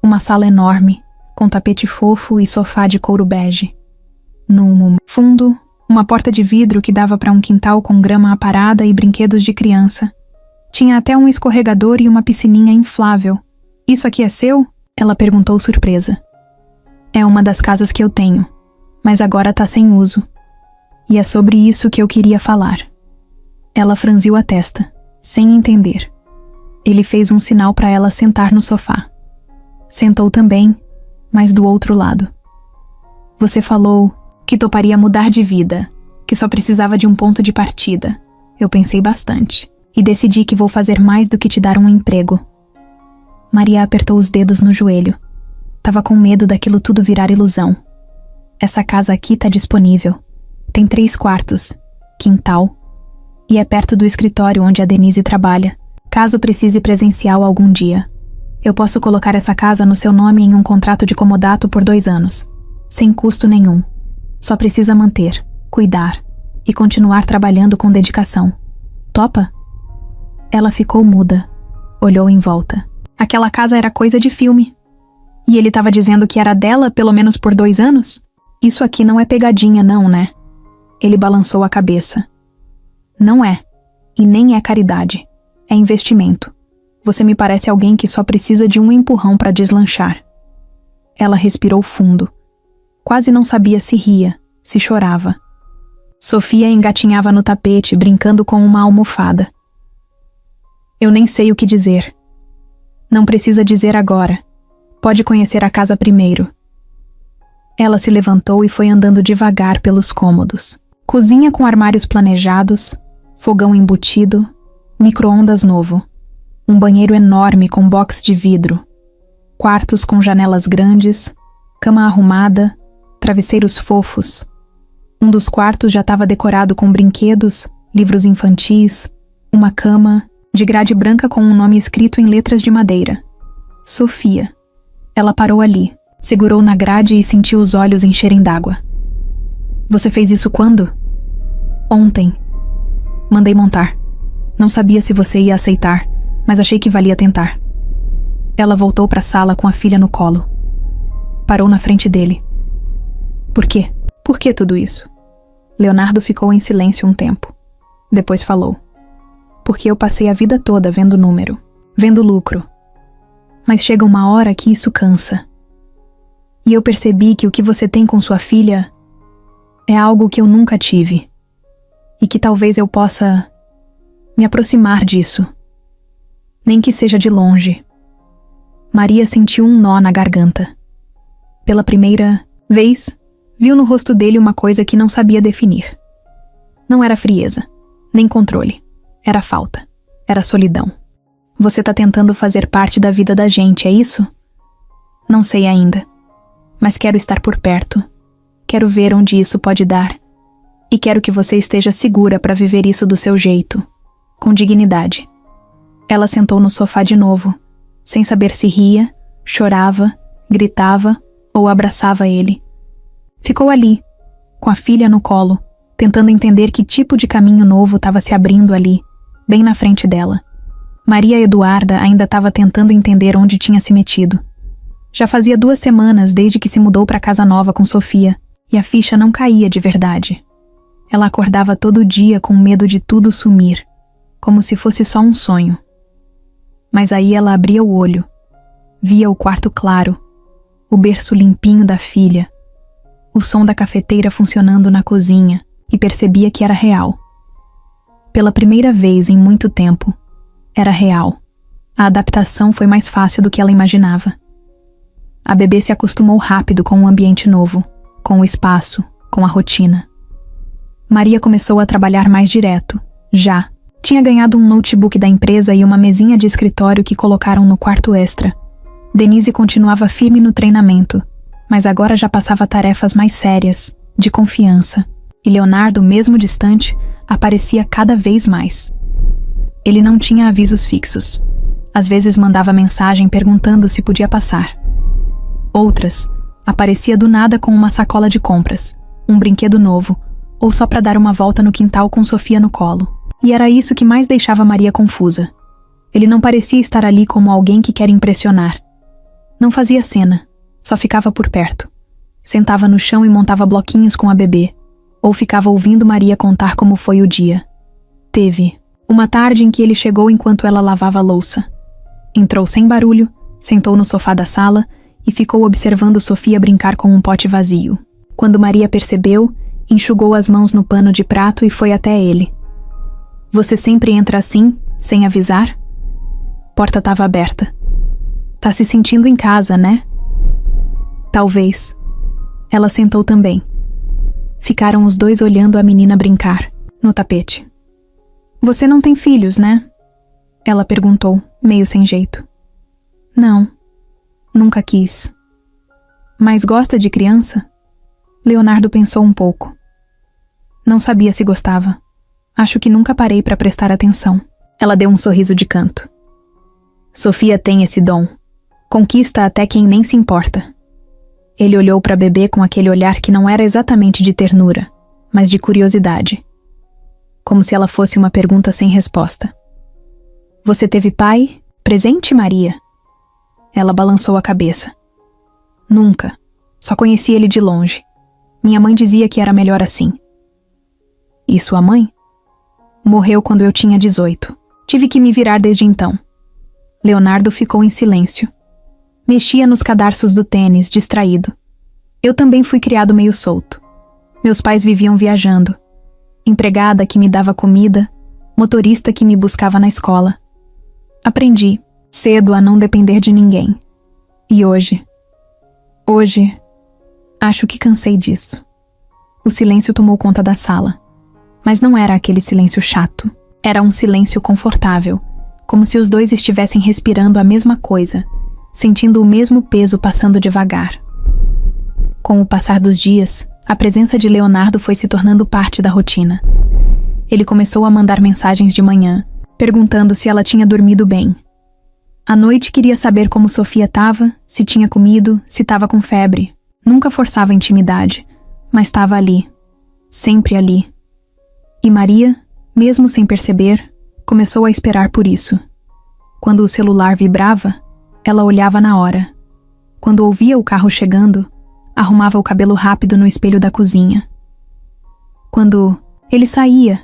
Uma sala enorme, com tapete fofo e sofá de couro bege. No fundo, uma porta de vidro que dava para um quintal com grama aparada e brinquedos de criança. Tinha até um escorregador e uma piscininha inflável. Isso aqui é seu? Ela perguntou surpresa. É uma das casas que eu tenho, mas agora tá sem uso. E é sobre isso que eu queria falar. Ela franziu a testa, sem entender. Ele fez um sinal para ela sentar no sofá. Sentou também, mas do outro lado. Você falou que toparia mudar de vida, que só precisava de um ponto de partida. Eu pensei bastante e decidi que vou fazer mais do que te dar um emprego. Maria apertou os dedos no joelho. Tava com medo daquilo tudo virar ilusão. Essa casa aqui tá disponível. Tem 3 quartos, quintal, e é perto do escritório onde a Denise trabalha, caso precise presencial algum dia. Eu posso colocar essa casa no seu nome em um contrato de comodato por 2 anos, sem custo nenhum. Só precisa manter, cuidar e continuar trabalhando com dedicação. Topa? Ela ficou muda, olhou em volta. Aquela casa era coisa de filme. E ele estava dizendo que era dela pelo menos por 2 anos? Isso aqui não é pegadinha não, né? Ele balançou a cabeça. Não é. E nem é caridade. É investimento. Você me parece alguém que só precisa de um empurrão para deslanchar. Ela respirou fundo. Quase não sabia se ria, se chorava. Sofia engatinhava no tapete, brincando com uma almofada. Eu nem sei o que dizer. Não precisa dizer agora. Pode conhecer a casa primeiro. Ela se levantou e foi andando devagar pelos cômodos. Cozinha com armários planejados, fogão embutido, micro-ondas novo. Um banheiro enorme com box de vidro. Quartos com janelas grandes, cama arrumada, travesseiros fofos. Um dos quartos já estava decorado com brinquedos, livros infantis, uma cama, de grade branca com um nome escrito em letras de madeira. Sofia. Ela parou ali, segurou na grade e sentiu os olhos encherem d'água. Você fez isso quando? Ontem. Mandei montar. Não sabia se você ia aceitar, mas achei que valia tentar. Ela voltou para a sala com a filha no colo. Parou na frente dele. Por quê? Por que tudo isso? Leonardo ficou em silêncio um tempo. Depois falou. Porque eu passei a vida toda vendo número, vendo lucro. Mas chega uma hora que isso cansa. E eu percebi que o que você tem com sua filha é algo que eu nunca tive. E que talvez eu possa me aproximar disso. Nem que seja de longe. Maria sentiu um nó na garganta. Pela primeira vez, viu no rosto dele uma coisa que não sabia definir. Não era frieza, nem controle. Era falta. era solidão. Você tá tentando fazer parte da vida da gente, é isso? Não sei ainda, mas quero estar por perto. Quero ver onde isso pode dar. E quero que você esteja segura para viver isso do seu jeito, com dignidade. Ela sentou no sofá de novo, sem saber se ria, chorava, gritava ou abraçava ele. Ficou ali, com a filha no colo, tentando entender que tipo de caminho novo estava se abrindo ali, bem na frente dela. Maria Eduarda ainda estava tentando entender onde tinha se metido. Já fazia 2 semanas desde que se mudou para casa nova com Sofia, e a ficha não caía de verdade. Ela acordava todo dia com medo de tudo sumir, como se fosse só um sonho. Mas aí ela abria o olho, via o quarto claro, o berço limpinho da filha, o som da cafeteira funcionando na cozinha, e percebia que era real. Pela primeira vez em muito tempo, era real. A adaptação foi mais fácil do que ela imaginava. A bebê se acostumou rápido com o ambiente novo, com o espaço, com a rotina. Maria começou a trabalhar mais direto, já. Tinha ganhado um notebook da empresa e uma mesinha de escritório que colocaram no quarto extra. Denise continuava firme no treinamento, mas agora já passava tarefas mais sérias, de confiança. E Leonardo, mesmo distante, aparecia cada vez mais. Ele não tinha avisos fixos. Às vezes mandava mensagem perguntando se podia passar. Outras, aparecia do nada com uma sacola de compras, um brinquedo novo, ou só para dar uma volta no quintal com Sofia no colo. E era isso que mais deixava Maria confusa. Ele não parecia estar ali como alguém que quer impressionar. Não fazia cena, só ficava por perto. Sentava no chão e montava bloquinhos com a bebê, ou ficava ouvindo Maria contar como foi o dia. Teve uma tarde em que ele chegou enquanto ela lavava a louça. Entrou sem barulho, sentou no sofá da sala e ficou observando Sofia brincar com um pote vazio. Quando Maria percebeu, enxugou as mãos no pano de prato e foi até ele. Você sempre entra assim, sem avisar? Porta estava aberta. Tá se sentindo em casa, né? Talvez. Ela sentou também. Ficaram os dois olhando a menina brincar, no tapete. Você não tem filhos, né? Ela perguntou, meio sem jeito. Não. Nunca quis. Mas gosta de criança? Leonardo pensou um pouco. Não sabia se gostava. Acho que nunca parei para prestar atenção. Ela deu um sorriso de canto. Sofia tem esse dom. Conquista até quem nem se importa. Ele olhou para a bebê com aquele olhar que não era exatamente de ternura, mas de curiosidade. Como se ela fosse uma pergunta sem resposta. Você teve pai? Presente, Maria? Ela balançou a cabeça. Nunca. Só conheci ele de longe. Minha mãe dizia que era melhor assim. E sua mãe? Morreu quando eu tinha 18. Tive que me virar desde então. Leonardo ficou em silêncio. Mexia nos cadarços do tênis, distraído. Eu também fui criado meio solto. Meus pais viviam viajando. Empregada que me dava comida, motorista que me buscava na escola. Aprendi, cedo, a não depender de ninguém. E hoje, acho que cansei disso. O silêncio tomou conta da sala. Mas não era aquele silêncio chato. Era um silêncio confortável, como se os dois estivessem respirando a mesma coisa, sentindo o mesmo peso passando devagar. Com o passar dos dias, a presença de Leonardo foi se tornando parte da rotina. Ele começou a mandar mensagens de manhã, perguntando se ela tinha dormido bem. À noite queria saber como Sofia estava, se tinha comido, se estava com febre. Nunca forçava a intimidade, mas estava ali, sempre ali. E Maria, mesmo sem perceber, começou a esperar por isso. Quando o celular vibrava, ela olhava na hora. Quando ouvia o carro chegando, arrumava o cabelo rápido no espelho da cozinha. Quando ele saía,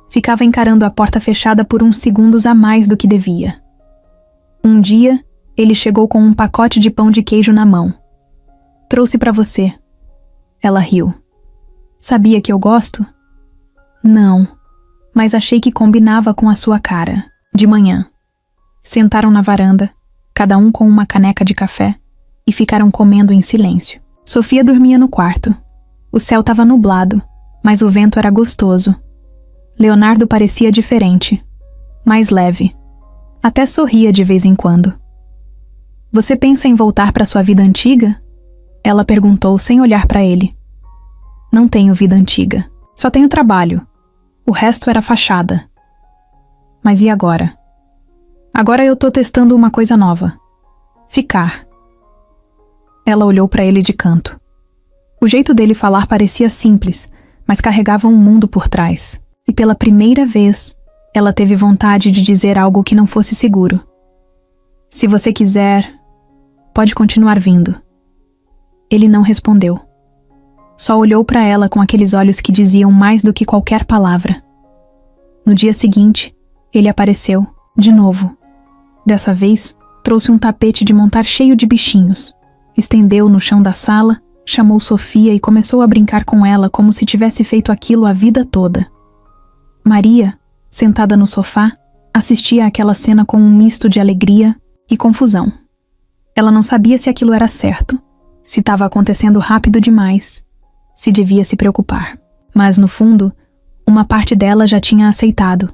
ficava encarando a porta fechada por uns segundos a mais do que devia. Um dia, ele chegou com um pacote de pão de queijo na mão. Trouxe para você. Ela riu. Sabia que eu gosto? Não, mas achei que combinava com a sua cara. De manhã. Sentaram na varanda, cada um com uma caneca de café, e ficaram comendo em silêncio. Sofia dormia no quarto. O céu estava nublado, mas o vento era gostoso. Leonardo parecia diferente. mais leve. Até sorria de vez em quando. Você pensa em voltar para sua vida antiga? Ela perguntou sem olhar para ele. Não tenho vida antiga. Só tenho trabalho. O resto era fachada. Mas e agora? Agora eu tô testando uma coisa nova. Ficar. Ela olhou para ele de canto. O jeito dele falar parecia simples, mas carregava um mundo por trás. E pela primeira vez, ela teve vontade de dizer algo que não fosse seguro. Se você quiser, pode continuar vindo. Ele não respondeu. Só olhou para ela com aqueles olhos que diziam mais do que qualquer palavra. No dia seguinte, ele apareceu, de novo. Dessa vez, trouxe um tapete de montar cheio de bichinhos. Estendeu no chão da sala, chamou Sofia e começou a brincar com ela como se tivesse feito aquilo a vida toda. Maria, sentada no sofá, assistia àquela cena com um misto de alegria e confusão. Ela não sabia se aquilo era certo, se estava acontecendo rápido demais, se devia se preocupar. Mas, no fundo, uma parte dela já tinha aceitado.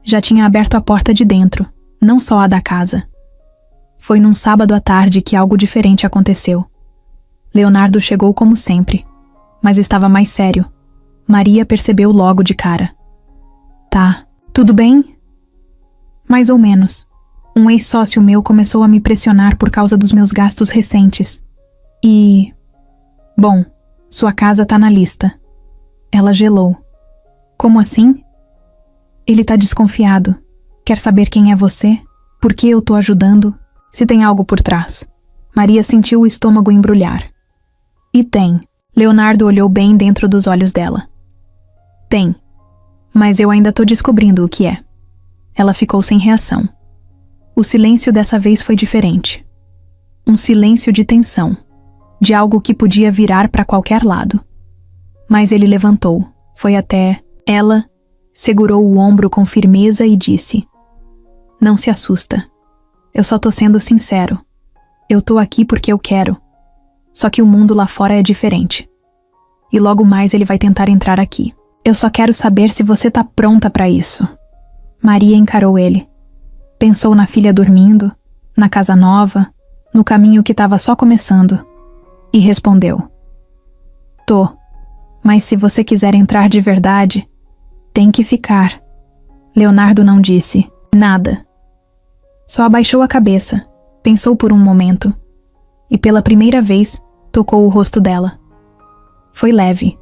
Já tinha aberto a porta de dentro, não só a da casa. Foi num sábado à tarde que algo diferente aconteceu. Leonardo chegou como sempre, mas estava mais sério. Maria percebeu logo de cara. Tá, tudo bem? Mais ou menos. Um ex-sócio meu começou a me pressionar por causa dos meus gastos recentes. E... Bom, sua casa tá na lista. Ela gelou. Como assim? Ele tá desconfiado. Quer saber quem é você? Por que eu tô ajudando? Se tem algo por trás. Maria sentiu o estômago embrulhar. E tem. Leonardo olhou bem dentro dos olhos dela. Tem. Mas eu ainda tô descobrindo o que é. Ela ficou sem reação. O silêncio dessa vez foi diferente. Um silêncio de tensão. De algo que podia virar para qualquer lado. Mas ele levantou. Foi até ela, segurou o ombro com firmeza e disse: Não se assusta. Eu só tô sendo sincero. Eu tô aqui porque eu quero. Só que o mundo lá fora é diferente. E logo mais ele vai tentar entrar aqui. Eu só quero saber se você tá pronta pra isso. Maria encarou ele. Pensou na filha dormindo, na casa nova, no caminho que estava só começando. E respondeu: Tô. Mas se você quiser entrar de verdade, tem que ficar. Leonardo não disse nada. Só abaixou a cabeça, pensou por um momento, e pela primeira vez tocou o rosto dela. Foi leve.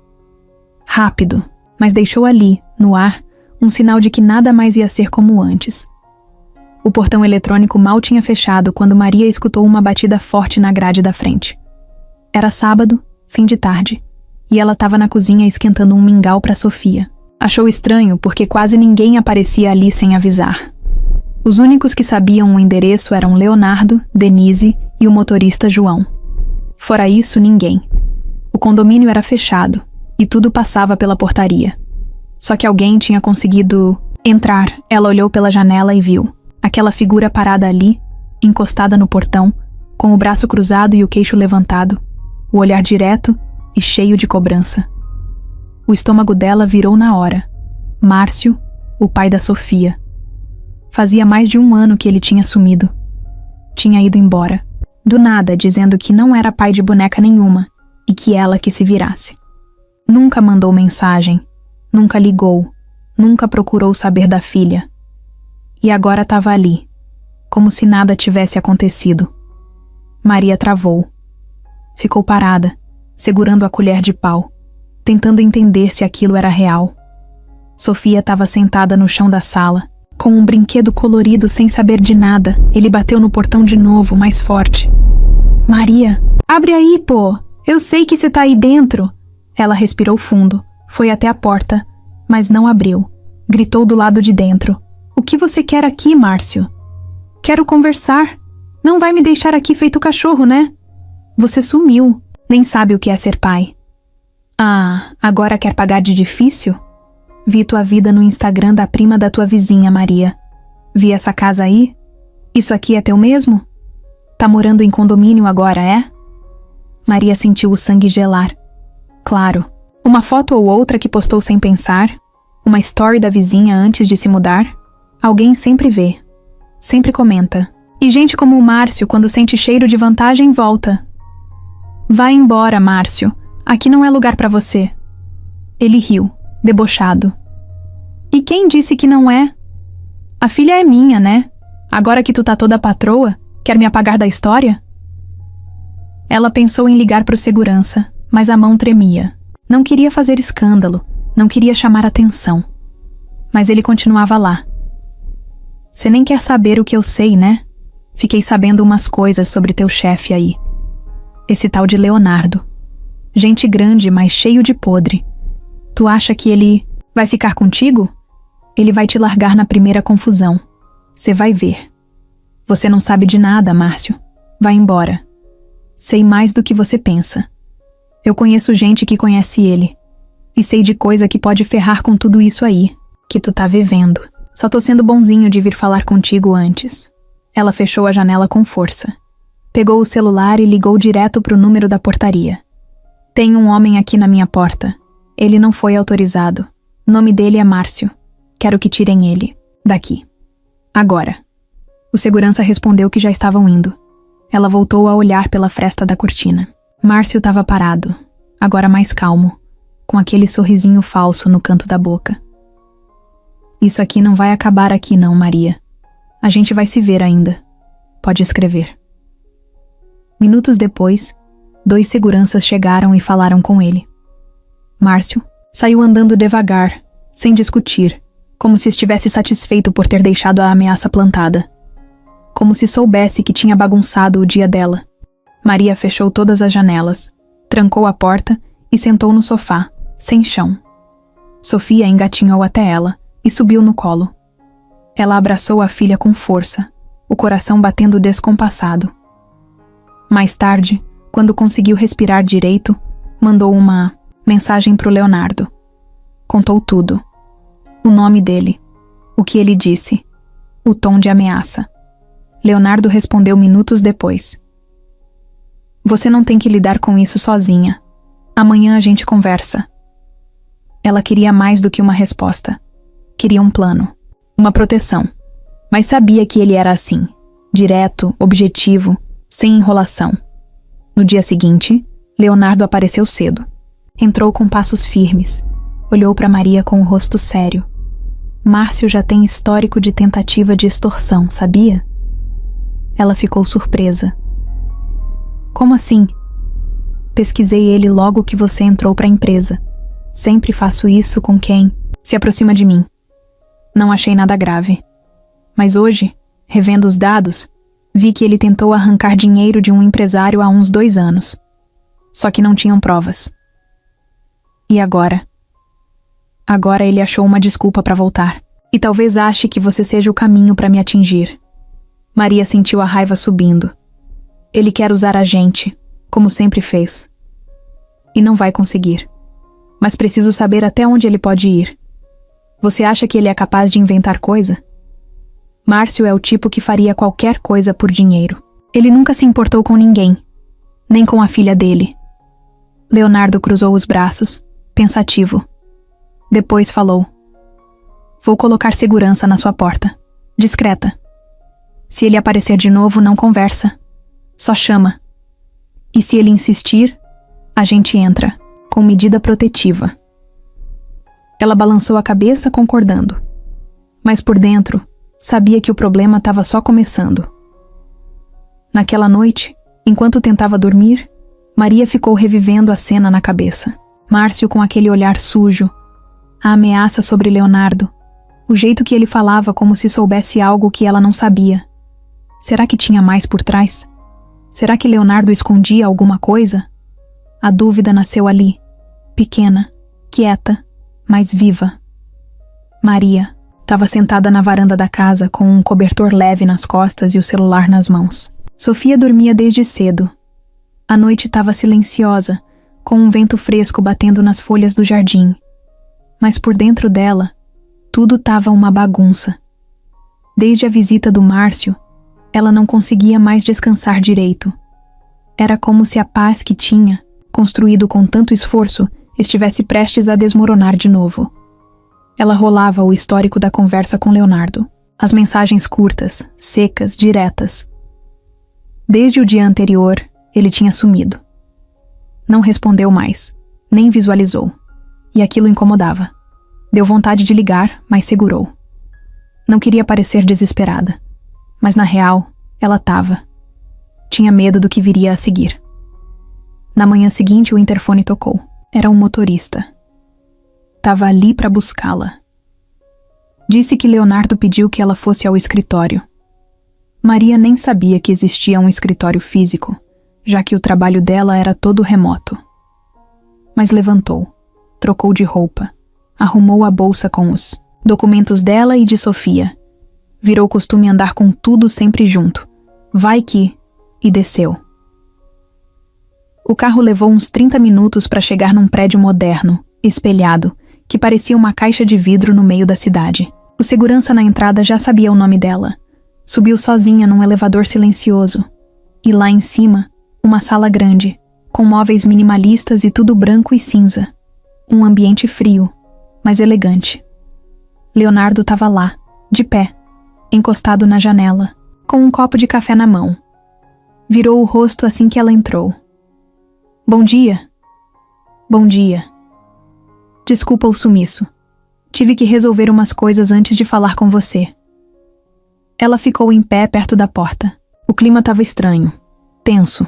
Rápido, mas deixou ali, no ar, um sinal de que nada mais ia ser como antes. O portão eletrônico mal tinha fechado quando Maria escutou uma batida forte na grade da frente. Era sábado, fim de tarde, e ela estava na cozinha esquentando um mingau para Sofia. Achou estranho porque quase ninguém aparecia ali sem avisar. Os únicos que sabiam o endereço eram Leonardo, Denise e o motorista João. Fora isso, ninguém. O condomínio era fechado e tudo passava pela portaria. Só que alguém tinha conseguido entrar. Ela olhou pela janela e viu aquela figura parada ali, encostada no portão, com o braço cruzado e o queixo levantado, o olhar direto e cheio de cobrança. O estômago dela virou na hora. Márcio, o pai da Sofia. Fazia mais de 1 ano que ele tinha sumido. Tinha ido embora, do nada, dizendo que não era pai de boneca nenhuma e que ela que se virasse. Nunca mandou mensagem, nunca ligou, nunca procurou saber da filha. E agora estava ali, como se nada tivesse acontecido. Maria travou. Ficou parada, segurando a colher de pau, tentando entender se aquilo era real. Sofia estava sentada no chão da sala, com um brinquedo colorido sem saber de nada. Ele bateu no portão de novo, mais forte. Maria, abre aí, pô! Eu sei que você tá aí dentro! Ela respirou fundo, foi até a porta, mas não abriu. Gritou do lado de dentro. O que você quer aqui, Márcio? Quero conversar. Não vai me deixar aqui feito cachorro, né? Você sumiu. Nem sabe o que é ser pai. Ah, agora quer pagar de difícil? Vi tua vida no Instagram da prima da tua vizinha, Maria. Vi essa casa aí? Isso aqui é teu mesmo? Tá morando em condomínio agora, é? Maria sentiu o sangue gelar. Claro, uma foto ou outra que postou sem pensar, uma story da vizinha antes de se mudar. Alguém sempre vê, sempre comenta. E gente como o Márcio, quando sente cheiro de vantagem, volta. Vai embora, Márcio. Aqui não é lugar pra você. Ele riu, debochado. E quem disse que não é? A filha é minha, né? Agora que tu tá toda patroa, quer me apagar da história? Ela pensou em ligar pro segurança, mas a mão tremia. Não queria fazer escândalo, não queria chamar atenção. Mas ele continuava lá. Você nem quer saber o que eu sei, né? Fiquei sabendo umas coisas sobre teu chefe aí. Esse tal de Leonardo. Gente grande, mas cheio de podre. Tu acha que ele vai ficar contigo? Ele vai te largar na primeira confusão. Você vai ver. Você não sabe de nada, Márcio. Vai embora. Sei mais do que você pensa. Eu conheço gente que conhece ele. E sei de coisa que pode ferrar com tudo isso aí, que tu tá vivendo. Só tô sendo bonzinho de vir falar contigo antes. Ela fechou a janela com força. Pegou o celular e ligou direto pro número da portaria. Tem um homem aqui na minha porta. Ele não foi autorizado. O nome dele é Márcio. Quero que tirem ele. Daqui. Agora. O segurança respondeu que já estavam indo. Ela voltou a olhar pela fresta da cortina. Márcio estava parado, agora mais calmo, com aquele sorrisinho falso no canto da boca. Isso aqui não vai acabar aqui não, Maria. A gente vai se ver ainda. Pode escrever. Minutos depois, 2 seguranças chegaram e falaram com ele. Márcio saiu andando devagar, sem discutir, como se estivesse satisfeito por ter deixado a ameaça plantada. Como se soubesse que tinha bagunçado o dia dela. Maria fechou todas as janelas, trancou a porta e sentou no sofá, sem chão. Sofia engatinhou até ela e subiu no colo. Ela abraçou a filha com força, o coração batendo descompassado. Mais tarde, quando conseguiu respirar direito, mandou uma mensagem pro Leonardo. Contou tudo. O nome dele, o que ele disse, o tom de ameaça. Leonardo respondeu minutos depois. Você não tem que lidar com isso sozinha. Amanhã a gente conversa. Ela queria mais do que uma resposta. Queria um plano, uma proteção. Mas sabia que ele era assim, direto, objetivo, sem enrolação. No dia seguinte, Leonardo apareceu cedo. Entrou com passos firmes. Olhou para Maria com o rosto sério. Márcio já tem histórico de tentativa de extorsão, sabia? Ela ficou surpresa. Como assim? Pesquisei ele logo que você entrou para a empresa. Sempre faço isso com quem se aproxima de mim. Não achei nada grave. Mas hoje, revendo os dados, vi que ele tentou arrancar dinheiro de um empresário há uns 2 anos. Só que não tinham provas. E agora? Agora ele achou uma desculpa para voltar. E talvez ache que você seja o caminho para me atingir. Maria sentiu a raiva subindo. Ele quer usar a gente, como sempre fez. E não vai conseguir. Mas preciso saber até onde ele pode ir. Você acha que ele é capaz de inventar coisa? Márcio é o tipo que faria qualquer coisa por dinheiro. Ele nunca se importou com ninguém, nem com a filha dele. Leonardo cruzou os braços, pensativo. Depois falou. Vou colocar segurança na sua porta. Discreta. Se ele aparecer de novo, não conversa. Só chama. E se ele insistir, a gente entra, com medida protetiva. Ela balançou a cabeça, concordando. Mas por dentro, sabia que o problema estava só começando. Naquela noite, enquanto tentava dormir, Maria ficou revivendo a cena na cabeça. Márcio com aquele olhar sujo, a ameaça sobre Leonardo, o jeito que ele falava como se soubesse algo que ela não sabia. Será que tinha mais por trás? Será que Leonardo escondia alguma coisa? A dúvida nasceu ali, pequena, quieta, mas viva. Maria estava sentada na varanda da casa com um cobertor leve nas costas e o celular nas mãos. Sofia dormia desde cedo. A noite estava silenciosa, com um vento fresco batendo nas folhas do jardim. Mas por dentro dela, tudo estava uma bagunça. Desde a visita do Márcio, ela não conseguia mais descansar direito. Era como se a paz que tinha, construído com tanto esforço, estivesse prestes a desmoronar de novo. Ela rolava o histórico da conversa com Leonardo. As mensagens curtas, secas, diretas. Desde o dia anterior, ele tinha sumido. Não respondeu mais, nem visualizou. E aquilo incomodava. Deu vontade de ligar, mas segurou. Não queria parecer desesperada. Mas na real, ela estava. Tinha medo do que viria a seguir. Na manhã seguinte, o interfone tocou. Era um motorista. Tava ali para buscá-la. Disse que Leonardo pediu que ela fosse ao escritório. Maria nem sabia que existia um escritório físico, já que o trabalho dela era todo remoto. Mas levantou, trocou de roupa, arrumou a bolsa com os documentos dela e de Sofia. Virou costume andar com tudo sempre junto. Vai que... E desceu. O carro levou uns 30 minutos para chegar num prédio moderno, espelhado, que parecia uma caixa de vidro no meio da cidade. O segurança na entrada já sabia o nome dela. Subiu sozinha num elevador silencioso. E lá em cima, uma sala grande, com móveis minimalistas e tudo branco e cinza. Um ambiente frio, mas elegante. Leonardo estava lá, de pé, encostado na janela, com um copo de café na mão. Virou o rosto assim que ela entrou. Bom dia. Bom dia. Desculpa o sumiço. Tive que resolver umas coisas antes de falar com você. Ela ficou em pé perto da porta. O clima estava estranho, tenso.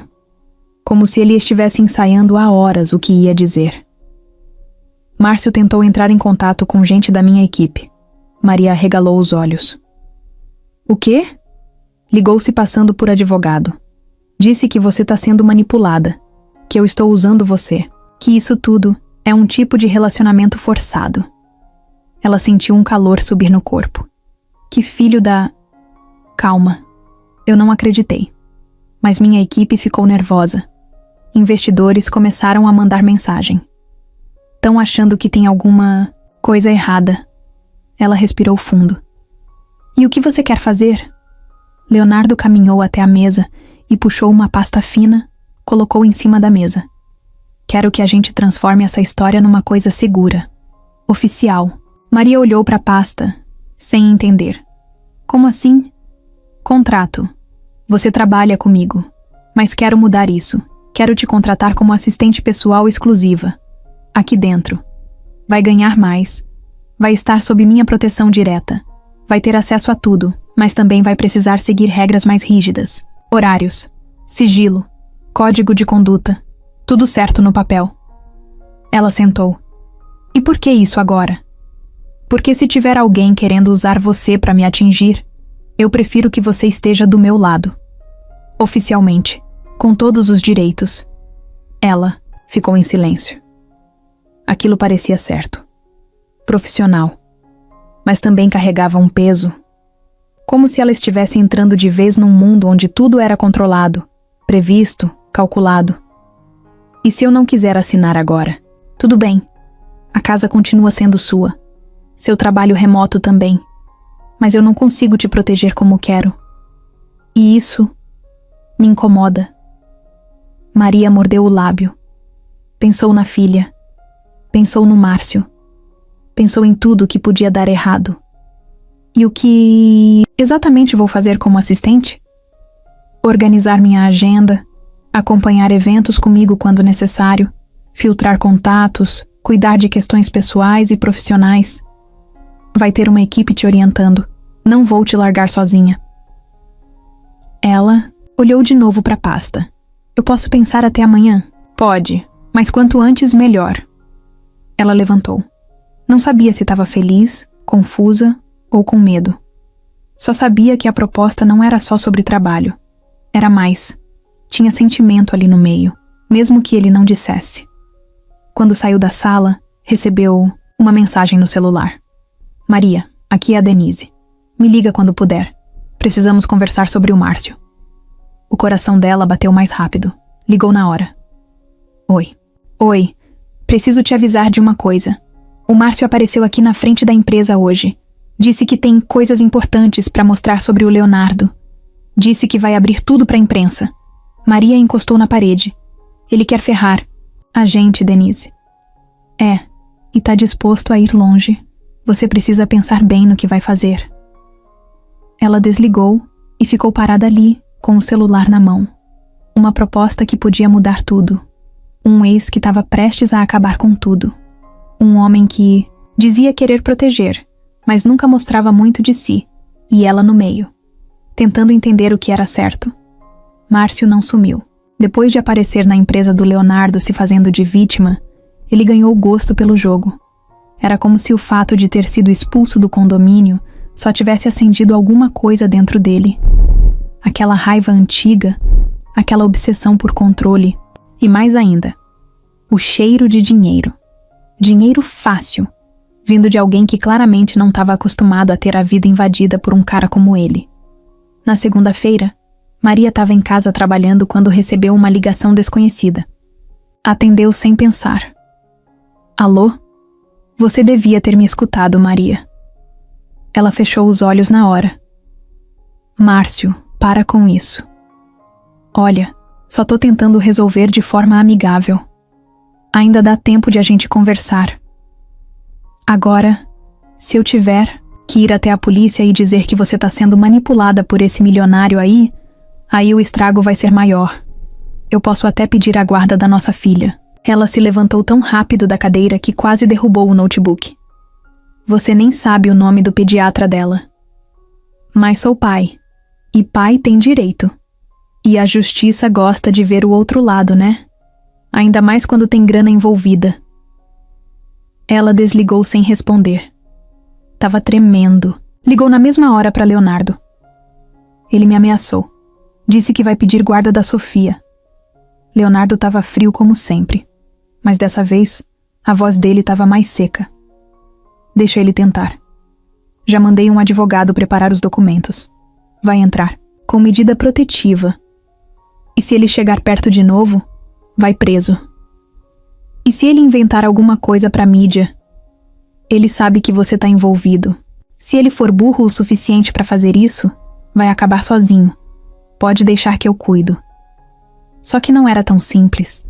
Como se ele estivesse ensaiando há horas o que ia dizer. Márcio tentou entrar em contato com gente da minha equipe. Maria arregalou os olhos. O quê? Ligou-se passando por advogado. Disse que você está sendo manipulada, que eu estou usando você, que isso tudo é um tipo de relacionamento forçado. Ela sentiu um calor subir no corpo. Que filho da... Calma. Eu não acreditei. Mas minha equipe ficou nervosa. Investidores começaram a mandar mensagem. Tão achando que tem alguma coisa errada. Ela respirou fundo. E o que você quer fazer? Leonardo caminhou até a mesa e puxou uma pasta fina, colocou em cima da mesa. Quero que a gente transforme essa história numa coisa segura. Oficial. Maria olhou para a pasta, sem entender. Como assim? Contrato. Você trabalha comigo. Mas quero mudar isso. Quero te contratar como assistente pessoal exclusiva. Aqui dentro. Vai ganhar mais. Vai estar sob minha proteção direta. Vai ter acesso a tudo, mas também vai precisar seguir regras mais rígidas. Horários. Sigilo. Código de conduta. Tudo certo no papel. Ela sentou. E por que isso agora? Porque se tiver alguém querendo usar você para me atingir, eu prefiro que você esteja do meu lado. Oficialmente. Com todos os direitos. Ela ficou em silêncio. Aquilo parecia certo. Profissional. Mas também carregava um peso. Como se ela estivesse entrando de vez num mundo onde tudo era controlado, previsto, calculado. E se eu não quiser assinar agora? Tudo bem. A casa continua sendo sua. Seu trabalho remoto também. Mas eu não consigo te proteger como quero. E isso me incomoda. Maria mordeu o lábio. Pensou na filha. Pensou no Márcio. Pensou em tudo que podia dar errado. E o que exatamente vou fazer como assistente? Organizar minha agenda, acompanhar eventos comigo quando necessário, filtrar contatos, cuidar de questões pessoais e profissionais. Vai ter uma equipe te orientando. Não vou te largar sozinha. Ela olhou de novo para a pasta. Eu posso pensar até amanhã? Pode, mas quanto antes, melhor. Ela levantou. Não sabia se estava feliz, confusa ou com medo. Só sabia que a proposta não era só sobre trabalho. Era mais. Tinha sentimento ali no meio, mesmo que ele não dissesse. Quando saiu da sala, recebeu uma mensagem no celular. Maria, aqui é a Denise. Me liga quando puder. Precisamos conversar sobre o Márcio. O coração dela bateu mais rápido. Ligou na hora. Oi. Oi. Preciso te avisar de uma coisa. O Márcio apareceu aqui na frente da empresa hoje. Disse que tem coisas importantes para mostrar sobre o Leonardo. Disse que vai abrir tudo para a imprensa. Maria encostou na parede. Ele quer ferrar a gente, Denise. É, e tá disposto a ir longe. Você precisa pensar bem no que vai fazer. Ela desligou e ficou parada ali, com o celular na mão. Uma proposta que podia mudar tudo. Um ex que estava prestes a acabar com tudo. Um homem que dizia querer proteger, mas nunca mostrava muito de si, e ela no meio, tentando entender o que era certo. Márcio não sumiu. Depois de aparecer na empresa do Leonardo se fazendo de vítima, ele ganhou gosto pelo jogo. Era como se o fato de ter sido expulso do condomínio só tivesse acendido alguma coisa dentro dele. Aquela raiva antiga, aquela obsessão por controle, e mais ainda, o cheiro de dinheiro. Dinheiro fácil, vindo de alguém que claramente não estava acostumado a ter a vida invadida por um cara como ele. Na segunda-feira, Maria estava em casa trabalhando quando recebeu uma ligação desconhecida. Atendeu sem pensar. Alô? Você devia ter me escutado, Maria. Ela fechou os olhos na hora. Márcio, para com isso. Olha, só tô tentando resolver de forma amigável. Ainda dá tempo de a gente conversar. Agora, se eu tiver que ir até a polícia e dizer que você tá sendo manipulada por esse milionário aí o estrago vai ser maior. Eu posso até pedir a guarda da nossa filha. Ela se levantou tão rápido da cadeira que quase derrubou o notebook. Você nem sabe o nome do pediatra dela. Mas sou pai. E pai tem direito. E a justiça gosta de ver o outro lado, né? Ainda mais quando tem grana envolvida. Ela desligou sem responder. Tava tremendo. Ligou na mesma hora para Leonardo. Ele me ameaçou. Disse que vai pedir guarda da Sofia. Leonardo estava frio como sempre. Mas dessa vez, a voz dele estava mais seca. Deixa ele tentar. Já mandei um advogado preparar os documentos. Vai entrar, com medida protetiva. E se ele chegar perto de novo, vai preso. E se ele inventar alguma coisa pra mídia? Ele sabe que você tá envolvido. Se ele for burro o suficiente pra fazer isso, vai acabar sozinho. Pode deixar que eu cuido. Só que não era tão simples.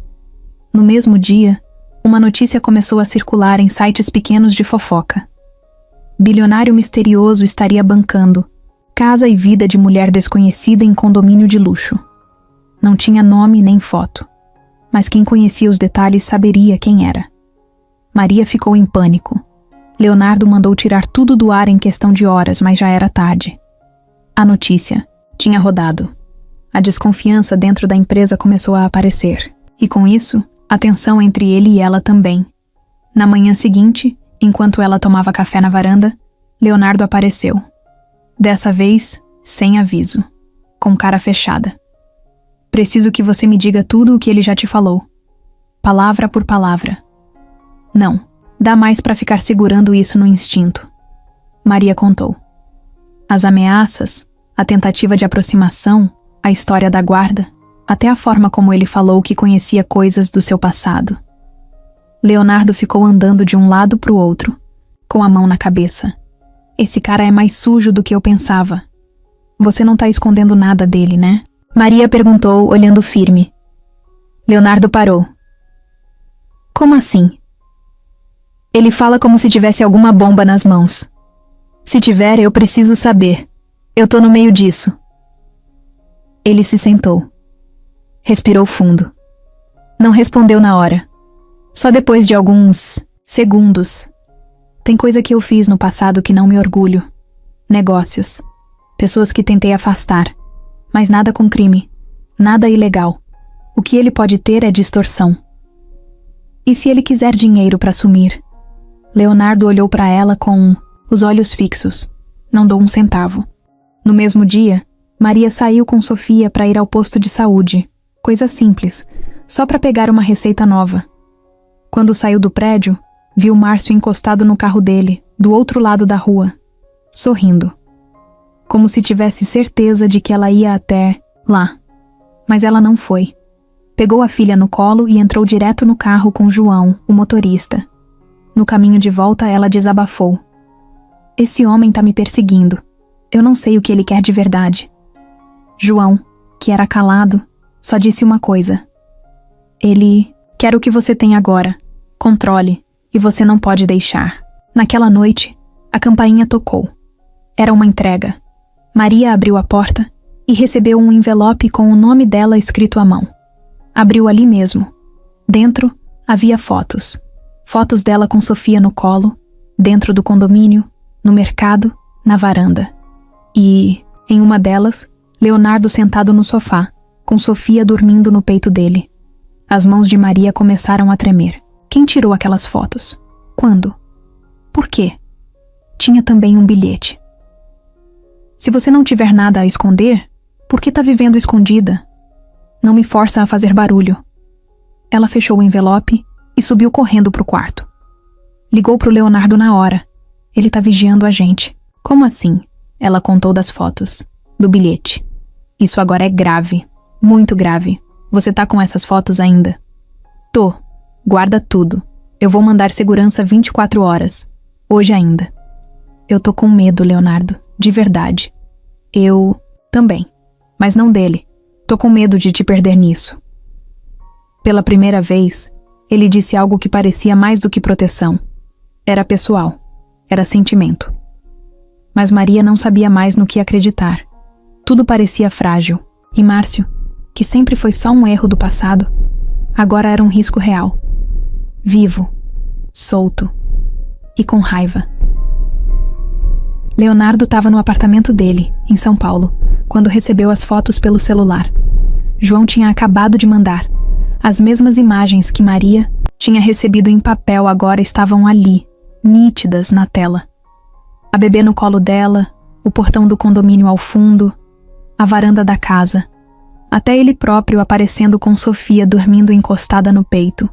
No mesmo dia, uma notícia começou a circular em sites pequenos de fofoca. Bilionário misterioso estaria bancando casa e vida de mulher desconhecida em condomínio de luxo. Não tinha nome nem foto, mas quem conhecia os detalhes saberia quem era. Maria ficou em pânico. Leonardo mandou tirar tudo do ar em questão de horas, mas já era tarde. A notícia tinha rodado. A desconfiança dentro da empresa começou a aparecer, e com isso, a tensão entre ele e ela também. Na manhã seguinte, enquanto ela tomava café na varanda, Leonardo apareceu. Dessa vez, sem aviso, com cara fechada. Preciso que você me diga tudo o que ele já te falou. Palavra por palavra. Não, dá mais pra ficar segurando isso no instinto. Maria contou. As ameaças, a tentativa de aproximação, a história da guarda, até a forma como ele falou que conhecia coisas do seu passado. Leonardo ficou andando de um lado pro outro, com a mão na cabeça. Esse cara é mais sujo do que eu pensava. Você não tá escondendo nada dele, né? Maria perguntou, olhando firme. Leonardo parou. Como assim? Ele fala como se tivesse alguma bomba nas mãos. Se tiver, eu preciso saber. Eu tô no meio disso. Ele se sentou. Respirou fundo. Não respondeu na hora. Só depois de alguns segundos. Tem coisa que eu fiz no passado que não me orgulho. Negócios. Pessoas que tentei afastar. Mas nada com crime. Nada ilegal. O que ele pode ter é distorção. E se ele quiser dinheiro para sumir? Leonardo olhou para ela com os olhos fixos. Não dou um centavo. No mesmo dia, Maria saiu com Sofia para ir ao posto de saúde. Coisa simples, só para pegar uma receita nova. Quando saiu do prédio, viu Márcio encostado no carro dele, do outro lado da rua, sorrindo. Como se tivesse certeza de que ela ia até lá. Mas ela não foi. Pegou a filha no colo e entrou direto no carro com João, o motorista. No caminho de volta, ela desabafou. Esse homem tá me perseguindo. Eu não sei o que ele quer de verdade. João, que era calado, só disse uma coisa. Ele quer o que você tem agora. Controle, e você não pode deixar. Naquela noite, a campainha tocou. Era uma entrega. Maria abriu a porta e recebeu um envelope com o nome dela escrito à mão. Abriu ali mesmo. Dentro havia fotos. Fotos dela com Sofia no colo, dentro do condomínio, no mercado, na varanda. E, em uma delas, Leonardo sentado no sofá, com Sofia dormindo no peito dele. As mãos de Maria começaram a tremer. Quem tirou aquelas fotos? Quando? Por quê? Tinha também um bilhete. Se você não tiver nada a esconder, por que tá vivendo escondida? Não me força a fazer barulho. Ela fechou o envelope e subiu correndo pro quarto. Ligou pro Leonardo na hora. Ele tá vigiando a gente. Como assim? Ela contou das fotos. Do bilhete. Isso agora é grave. Muito grave. Você tá com essas fotos ainda? Tô. Guarda tudo. Eu vou mandar segurança 24 horas. Hoje ainda. Eu tô com medo, Leonardo. De verdade. Eu também. Mas não dele. Tô com medo de te perder nisso. Pela primeira vez, ele disse algo que parecia mais do que proteção. Era pessoal. Era sentimento. Mas Maria não sabia mais no que acreditar. Tudo parecia frágil. E Márcio, que sempre foi só um erro do passado, agora era um risco real. Vivo. Solto. E com raiva. Leonardo estava no apartamento dele, em São Paulo, quando recebeu as fotos pelo celular. João tinha acabado de mandar. As mesmas imagens que Maria tinha recebido em papel agora estavam ali, nítidas na tela. A bebê no colo dela, o portão do condomínio ao fundo, a varanda da casa. Até ele próprio aparecendo com Sofia dormindo encostada no peito.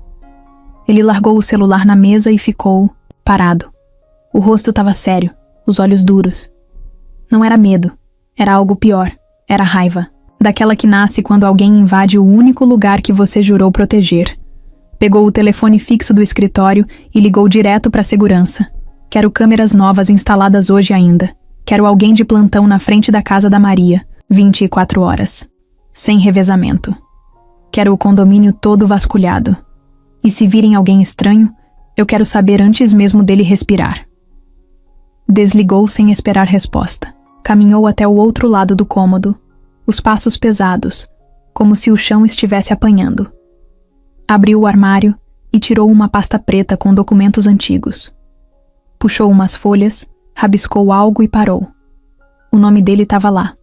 Ele largou o celular na mesa e ficou parado. O rosto estava sério, os olhos duros. Não era medo, era algo pior, era raiva. Daquela que nasce quando alguém invade o único lugar que você jurou proteger. Pegou o telefone fixo do escritório e ligou direto para a segurança. Quero câmeras novas instaladas hoje ainda. Quero alguém de plantão na frente da casa da Maria, 24 horas. Sem revezamento. Quero o condomínio todo vasculhado. E se virem alguém estranho, eu quero saber antes mesmo dele respirar. Desligou sem esperar resposta. Caminhou até o outro lado do cômodo. Os passos pesados, como se o chão estivesse apanhando. Abriu o armário e tirou uma pasta preta com documentos antigos. Puxou umas folhas, rabiscou algo e parou. O nome dele estava lá.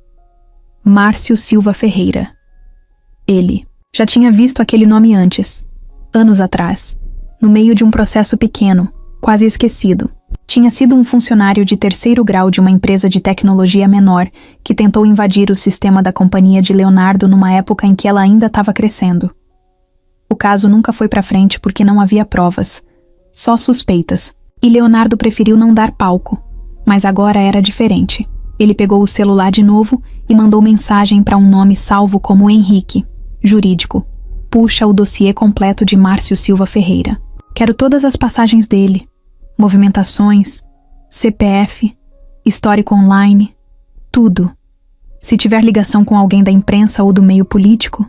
Márcio Silva Ferreira. Ele já tinha visto aquele nome antes, anos atrás, no meio de um processo pequeno, quase esquecido. Tinha sido um funcionário de 3º grau de uma empresa de tecnologia menor que tentou invadir o sistema da companhia de Leonardo numa época em que ela ainda estava crescendo. O caso nunca foi para frente porque não havia provas, só suspeitas, e Leonardo preferiu não dar palco. Mas agora era diferente. Ele pegou o celular de novo e mandou mensagem para um nome salvo como Henrique, jurídico. Puxa o dossiê completo de Márcio Silva Ferreira. Quero todas as passagens dele. Movimentações, CPF, histórico online, tudo. Se tiver ligação com alguém da imprensa ou do meio político,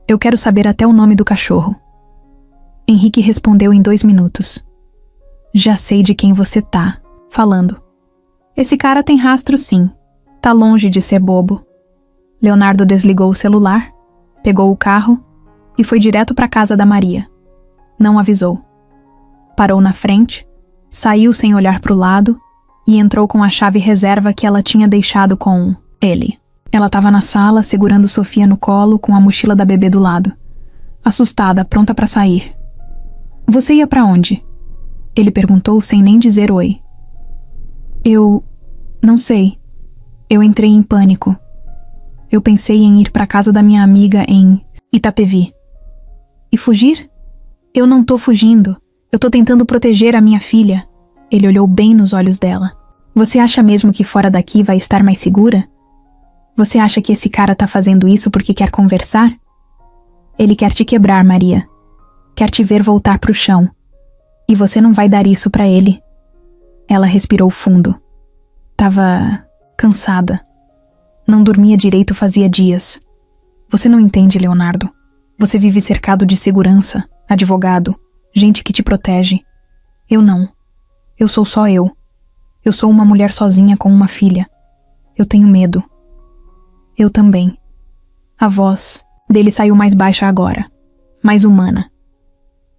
eu quero saber até o nome do cachorro. Henrique respondeu em 2 minutos. Já sei de quem você tá falando. Esse cara tem rastro sim, tá longe de ser bobo. Leonardo desligou o celular, pegou o carro e foi direto para a casa da Maria. Não avisou. Parou na frente, saiu sem olhar para o lado e entrou com a chave reserva que ela tinha deixado com ele. Ela estava na sala, segurando Sofia no colo, com a mochila da bebê do lado. Assustada, pronta para sair. Você ia para onde? Ele perguntou sem nem dizer oi. Eu não sei. Eu entrei em pânico. Eu pensei em ir para casa da minha amiga em Itapevi. E fugir? Eu não tô fugindo. Eu tô tentando proteger a minha filha. Ele olhou bem nos olhos dela. Você acha mesmo que fora daqui vai estar mais segura? Você acha que esse cara tá fazendo isso porque quer conversar? Ele quer te quebrar, Maria. Quer te ver voltar pro chão. E você não vai dar isso pra ele. Ela respirou fundo. Tava cansada. Não dormia direito fazia dias. Você não entende, Leonardo. Você vive cercado de segurança, advogado, gente que te protege. Eu não. Eu sou só eu. Eu sou uma mulher sozinha com uma filha. Eu tenho medo. Eu também. A voz dele saiu mais baixa agora, mais humana.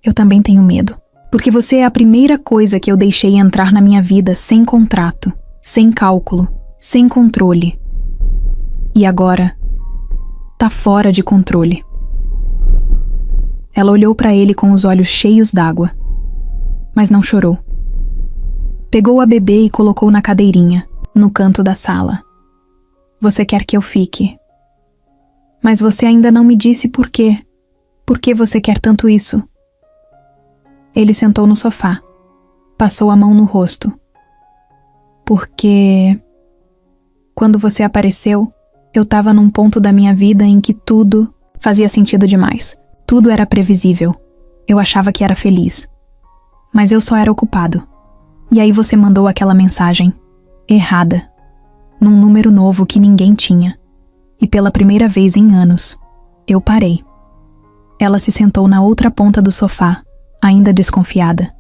Eu também tenho medo, porque você é a primeira coisa que eu deixei entrar na minha vida sem contrato, sem cálculo, sem controle. E agora, tá fora de controle. Ela olhou para ele com os olhos cheios d'água, mas não chorou. Pegou a bebê e colocou na cadeirinha, no canto da sala. Você quer que eu fique? Mas você ainda não me disse por quê. Por que você quer tanto isso? Ele sentou no sofá, passou a mão no rosto. Porque quando você apareceu, eu estava num ponto da minha vida em que tudo fazia sentido demais. Tudo era previsível. Eu achava que era feliz. Mas eu só era ocupado. E aí você mandou aquela mensagem, errada, num número novo que ninguém tinha. E pela primeira vez em anos, eu parei. Ela se sentou na outra ponta do sofá, ainda desconfiada.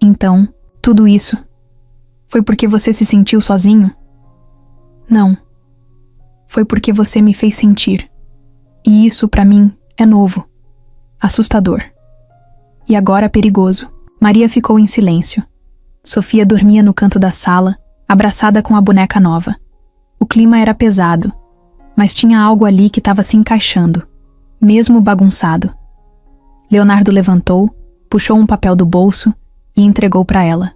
Então, tudo isso foi porque você se sentiu sozinho? Não. Foi porque você me fez sentir. E isso, pra mim, é novo. Assustador. E agora perigoso. Maria ficou em silêncio. Sofia dormia no canto da sala, abraçada com a boneca nova. O clima era pesado, mas tinha algo ali que estava se encaixando, mesmo bagunçado. Leonardo levantou, puxou um papel do bolso e entregou para ela.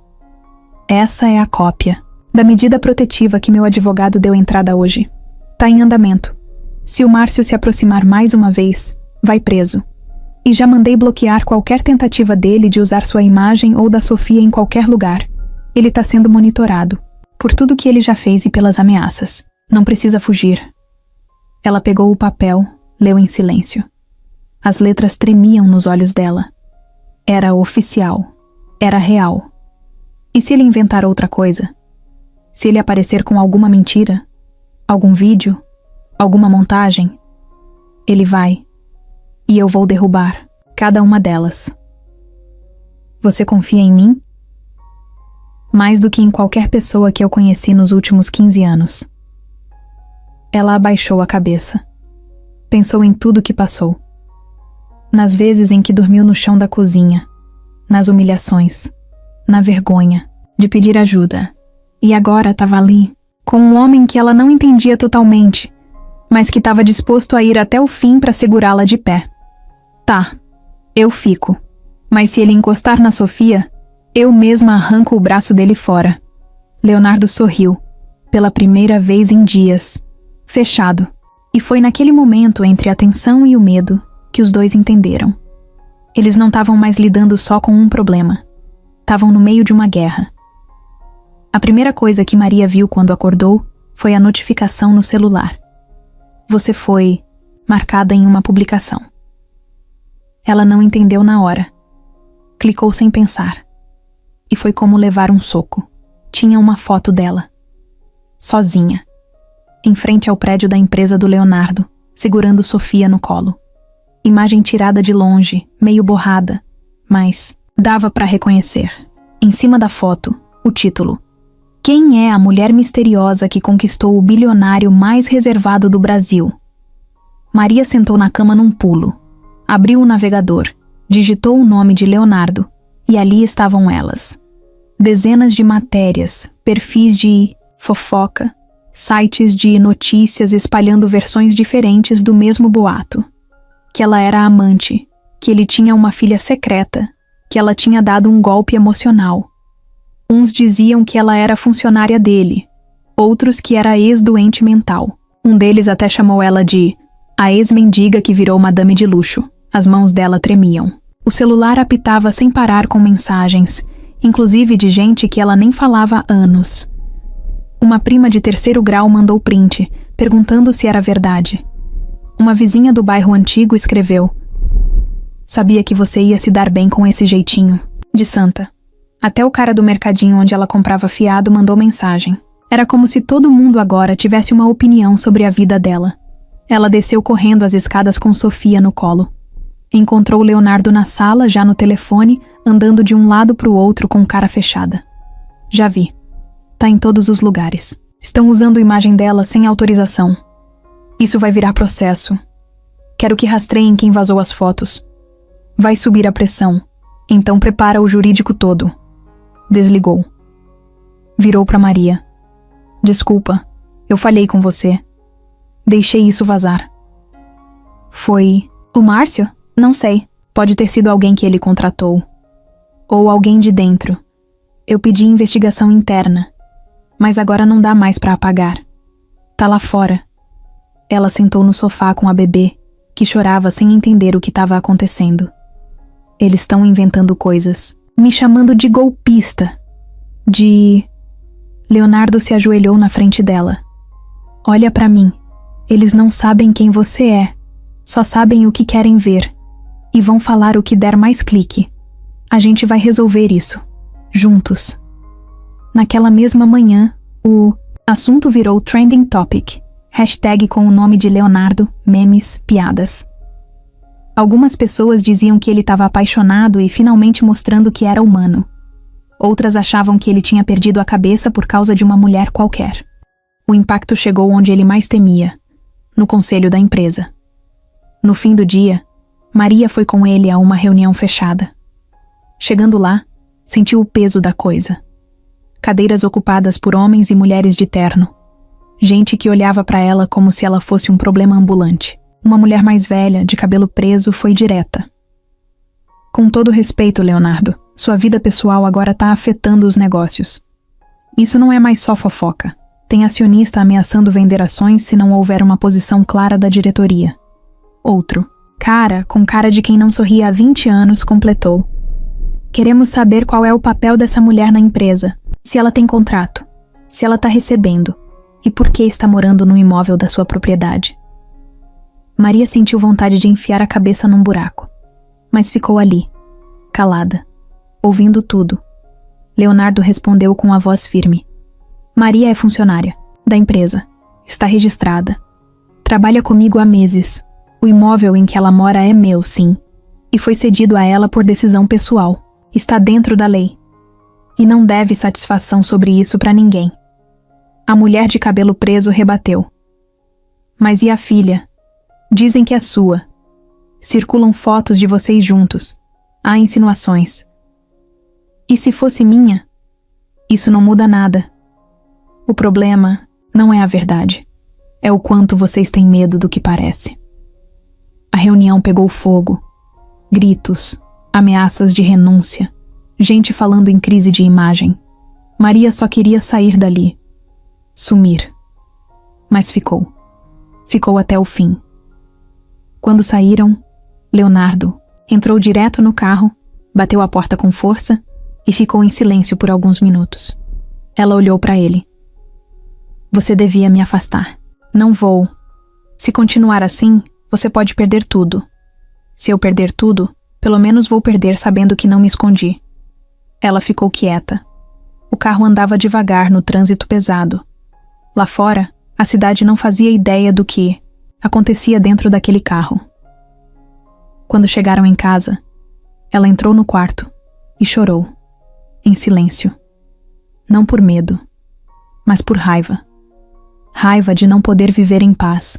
Essa é a cópia da medida protetiva que meu advogado deu entrada hoje. Tá em andamento. Se o Márcio se aproximar mais uma vez, vai preso. E já mandei bloquear qualquer tentativa dele de usar sua imagem ou da Sofia em qualquer lugar. Ele tá sendo monitorado, por tudo que ele já fez e pelas ameaças. Não precisa fugir. Ela pegou o papel, leu em silêncio. As letras tremiam nos olhos dela. Era oficial. Era real. E se ele inventar outra coisa? Se ele aparecer com alguma mentira? Algum vídeo? Alguma montagem? Ele vai. E eu vou derrubar cada uma delas. Você confia em mim? Mais do que em qualquer pessoa que eu conheci nos últimos 15 anos. Ela abaixou a cabeça. Pensou em tudo que passou. Nas vezes em que dormiu no chão da cozinha, nas humilhações, na vergonha de pedir ajuda. E agora estava ali, com um homem que ela não entendia totalmente, mas que estava disposto a ir até o fim para segurá-la de pé. Tá, eu fico. Mas se ele encostar na Sofia, eu mesma arranco o braço dele fora. Leonardo sorriu, pela primeira vez em dias, fechado. E foi naquele momento entre a tensão e o medo que os dois entenderam. Eles não estavam mais lidando só com um problema. Estavam no meio de uma guerra. A primeira coisa que Maria viu quando acordou foi a notificação no celular. Você foi marcada em uma publicação. Ela não entendeu na hora. Clicou sem pensar. E foi como levar um soco. Tinha uma foto dela. Sozinha. Em frente ao prédio da empresa do Leonardo, segurando Sofia no colo. Imagem tirada de longe, meio borrada, mas dava para reconhecer. Em cima da foto, o título. Quem é a mulher misteriosa que conquistou o bilionário mais reservado do Brasil? Maria sentou na cama num pulo. Abriu o navegador, digitou o nome de Leonardo, e ali estavam elas. Dezenas de matérias, perfis de fofoca, sites de notícias espalhando versões diferentes do mesmo boato. Que ela era amante, que ele tinha uma filha secreta, que ela tinha dado um golpe emocional. Uns diziam que ela era funcionária dele, outros que era ex-doente mental. Um deles até chamou ela de a ex-mendiga que virou madame de luxo. As mãos dela tremiam. O celular apitava sem parar com mensagens, inclusive de gente que ela nem falava há anos. Uma prima de 3º grau mandou print, perguntando se era verdade. Uma vizinha do bairro antigo escreveu: sabia que você ia se dar bem com esse jeitinho, de santa. Até o cara do mercadinho onde ela comprava fiado mandou mensagem. Era como se todo mundo agora tivesse uma opinião sobre a vida dela. Ela desceu correndo as escadas com Sofia no colo. Encontrou Leonardo na sala, já no telefone, andando de um lado para o outro com cara fechada. Já vi. Tá em todos os lugares. Estão usando a imagem dela sem autorização. Isso vai virar processo. Quero que rastreiem quem vazou as fotos. Vai subir a pressão. Então prepara o jurídico todo. Desligou. Virou para Maria. Desculpa, eu falhei com você. Deixei isso vazar. Foi o Márcio? Não sei. Pode ter sido alguém que ele contratou. Ou alguém de dentro. Eu pedi investigação interna. Mas agora não dá mais para apagar. Tá lá fora. Ela sentou no sofá com a bebê, que chorava sem entender o que estava acontecendo. Eles estão inventando coisas, me chamando de golpista. Leonardo se ajoelhou na frente dela. Olha pra mim. Eles não sabem quem você é. Só sabem o que querem ver. E vão falar o que der mais clique. A gente vai resolver isso. Juntos. Naquela mesma manhã, o assunto virou trending topic. Hashtag com o nome de Leonardo, memes, piadas. Algumas pessoas diziam que ele estava apaixonado e finalmente mostrando que era humano. Outras achavam que ele tinha perdido a cabeça por causa de uma mulher qualquer. O impacto chegou onde ele mais temia, no conselho da empresa. No fim do dia, Maria foi com ele a uma reunião fechada. Chegando lá, sentiu o peso da coisa. Cadeiras ocupadas por homens e mulheres de terno. Gente que olhava para ela como se ela fosse um problema ambulante. Uma mulher mais velha, de cabelo preso, foi direta. Com todo respeito, Leonardo, sua vida pessoal agora tá afetando os negócios. Isso não é mais só fofoca. Tem acionista ameaçando vender ações se não houver uma posição clara da diretoria. Outro, com cara de quem não sorria há 20 anos, completou. Queremos saber qual é o papel dessa mulher na empresa, se ela tem contrato, se ela tá recebendo. E por que está morando no imóvel da sua propriedade? Maria sentiu vontade de enfiar a cabeça num buraco, mas ficou ali, calada, ouvindo tudo. Leonardo respondeu com a voz firme. Maria é funcionária da empresa, está registrada. Trabalha comigo há meses. O imóvel em que ela mora é meu, sim, e foi cedido a ela por decisão pessoal. Está dentro da lei. E não deve satisfação sobre isso para ninguém. A mulher de cabelo preso rebateu. Mas e a filha? Dizem que é sua. Circulam fotos de vocês juntos. Há insinuações. E se fosse minha? Isso não muda nada. O problema não é a verdade. É o quanto vocês têm medo do que parece. A reunião pegou fogo. Gritos, ameaças de renúncia, gente falando em crise de imagem. Maria só queria sair dali. Sumir. Mas ficou. Ficou até o fim. Quando saíram, Leonardo entrou direto no carro, bateu a porta com força e ficou em silêncio por alguns minutos. Ela olhou para ele. Você devia me afastar. Não vou. Se continuar assim, você pode perder tudo. Se eu perder tudo, pelo menos vou perder sabendo que não me escondi. Ela ficou quieta. O carro andava devagar no trânsito pesado. Lá fora, a cidade não fazia ideia do que acontecia dentro daquele carro. Quando chegaram em casa, ela entrou no quarto e chorou, em silêncio. Não por medo, mas por raiva. Raiva de não poder viver em paz.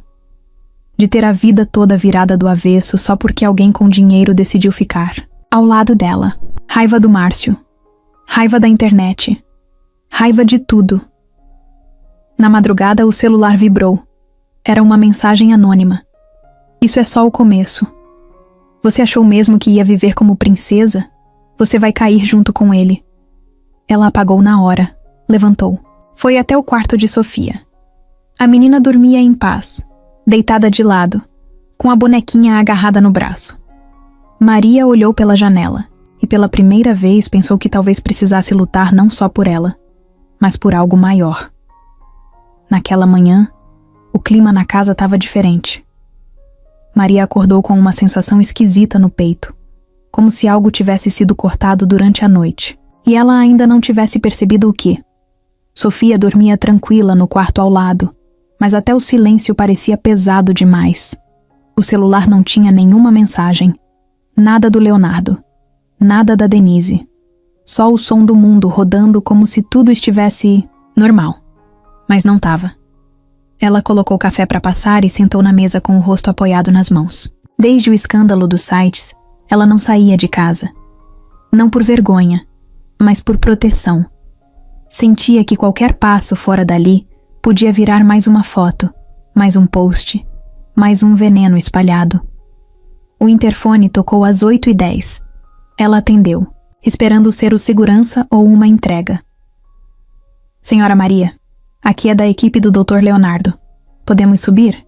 De ter a vida toda virada do avesso só porque alguém com dinheiro decidiu ficar ao lado dela. Raiva do Márcio. Raiva da internet. Raiva de tudo. Na madrugada, o celular vibrou. Era uma mensagem anônima. Isso é só o começo. Você achou mesmo que ia viver como princesa? Você vai cair junto com ele. Ela apagou na hora. Levantou. Foi até o quarto de Sofia. A menina dormia em paz, deitada de lado, com a bonequinha agarrada no braço. Maria olhou pela janela e pela primeira vez pensou que talvez precisasse lutar não só por ela, mas por algo maior. Naquela manhã, o clima na casa estava diferente. Maria acordou com uma sensação esquisita no peito, como se algo tivesse sido cortado durante a noite, e ela ainda não tivesse percebido o que. Sofia dormia tranquila no quarto ao lado, mas até o silêncio parecia pesado demais. O celular não tinha nenhuma mensagem, nada do Leonardo, nada da Denise, só o som do mundo rodando como se tudo estivesse normal, mas não estava. Ela colocou café para passar e sentou na mesa com o rosto apoiado nas mãos. Desde o escândalo dos sites, ela não saía de casa. Não por vergonha, mas por proteção. Sentia que qualquer passo fora dali podia virar mais uma foto, mais um post, mais um veneno espalhado. O interfone tocou às 8h10. Ela atendeu, esperando ser o segurança ou uma entrega. Senhora Maria, aqui é da equipe do Dr. Leonardo. Podemos subir?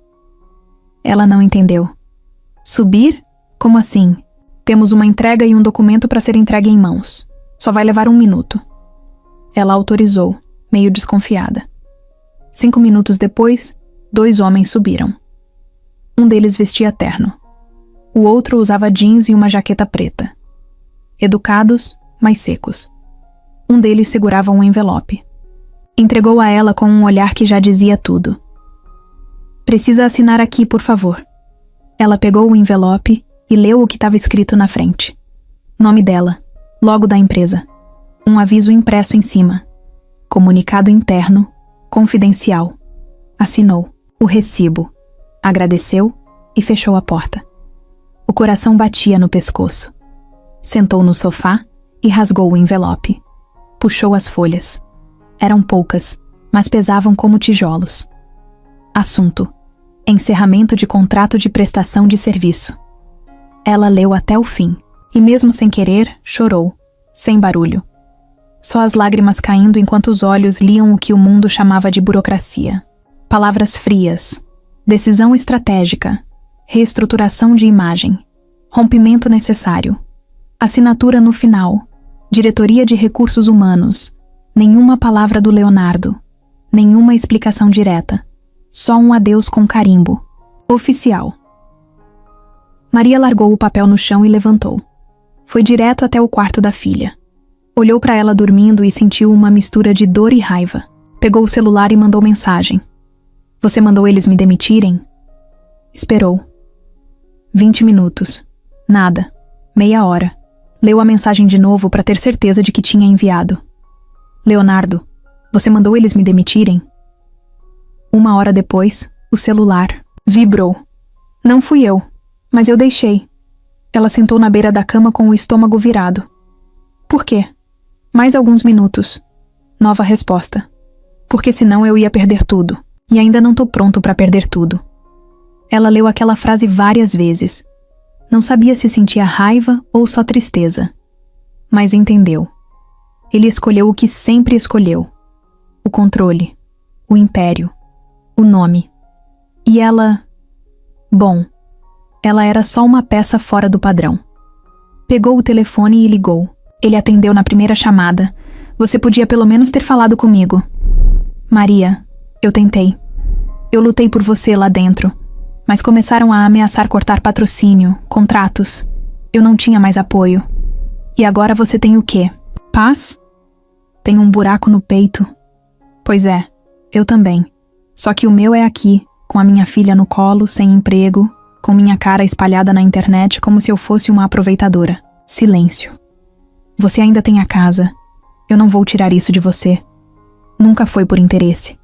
Ela não entendeu. Subir? Como assim? Temos uma entrega e um documento para ser entregue em mãos. Só vai levar 1 minuto. Ela autorizou, meio desconfiada. 5 minutos depois, 2 homens subiram. Um deles vestia terno. O outro usava jeans e uma jaqueta preta. Educados, mas secos. Um deles segurava um envelope. Entregou a ela com um olhar que já dizia tudo. Precisa assinar aqui, por favor. Ela pegou o envelope e leu o que estava escrito na frente. Nome dela, logo da empresa. Um aviso impresso em cima. Comunicado interno, confidencial. Assinou o recibo. Agradeceu e fechou a porta. O coração batia no pescoço. Sentou no sofá e rasgou o envelope. Puxou as folhas. Eram poucas, mas pesavam como tijolos. Assunto: encerramento de contrato de prestação de serviço. Ela leu até o fim, e mesmo sem querer, chorou, sem barulho. Só as lágrimas caindo enquanto os olhos liam o que o mundo chamava de burocracia. Palavras frias, decisão estratégica, reestruturação de imagem, rompimento necessário, assinatura no final, diretoria de recursos humanos, nenhuma palavra do Leonardo, nenhuma explicação direta, só um adeus com carimbo. Oficial. Maria largou o papel no chão e levantou. Foi direto até o quarto da filha. Olhou para ela dormindo e sentiu uma mistura de dor e raiva. Pegou o celular e mandou mensagem. Você mandou eles me demitirem? Esperou. 20 minutos. Nada. Meia hora. Leu a mensagem de novo para ter certeza de que tinha enviado. Leonardo, você mandou eles me demitirem? 1 hora depois, o celular vibrou. Não fui eu, mas eu deixei. Ela sentou na beira da cama com o estômago virado. Por quê? Mais alguns minutos. Nova resposta. Porque senão eu ia perder tudo. E ainda não tô pronto para perder tudo. Ela leu aquela frase várias vezes. Não sabia se sentia raiva ou só tristeza. Mas entendeu. Ele escolheu o que sempre escolheu. O controle. O império. O nome. E ela... Bom, ela era só uma peça fora do padrão. Pegou o telefone e ligou. Ele atendeu na primeira chamada. Você podia pelo menos ter falado comigo. Maria, eu tentei. Eu lutei por você lá dentro. Mas começaram a ameaçar cortar patrocínio, contratos. Eu não tinha mais apoio. E agora você tem o quê? Paz? Tem um buraco no peito. Pois é, eu também. Só que o meu é aqui, com a minha filha no colo, sem emprego, com minha cara espalhada na internet como se eu fosse uma aproveitadora. Silêncio. Você ainda tem a casa. Eu não vou tirar isso de você. Nunca foi por interesse.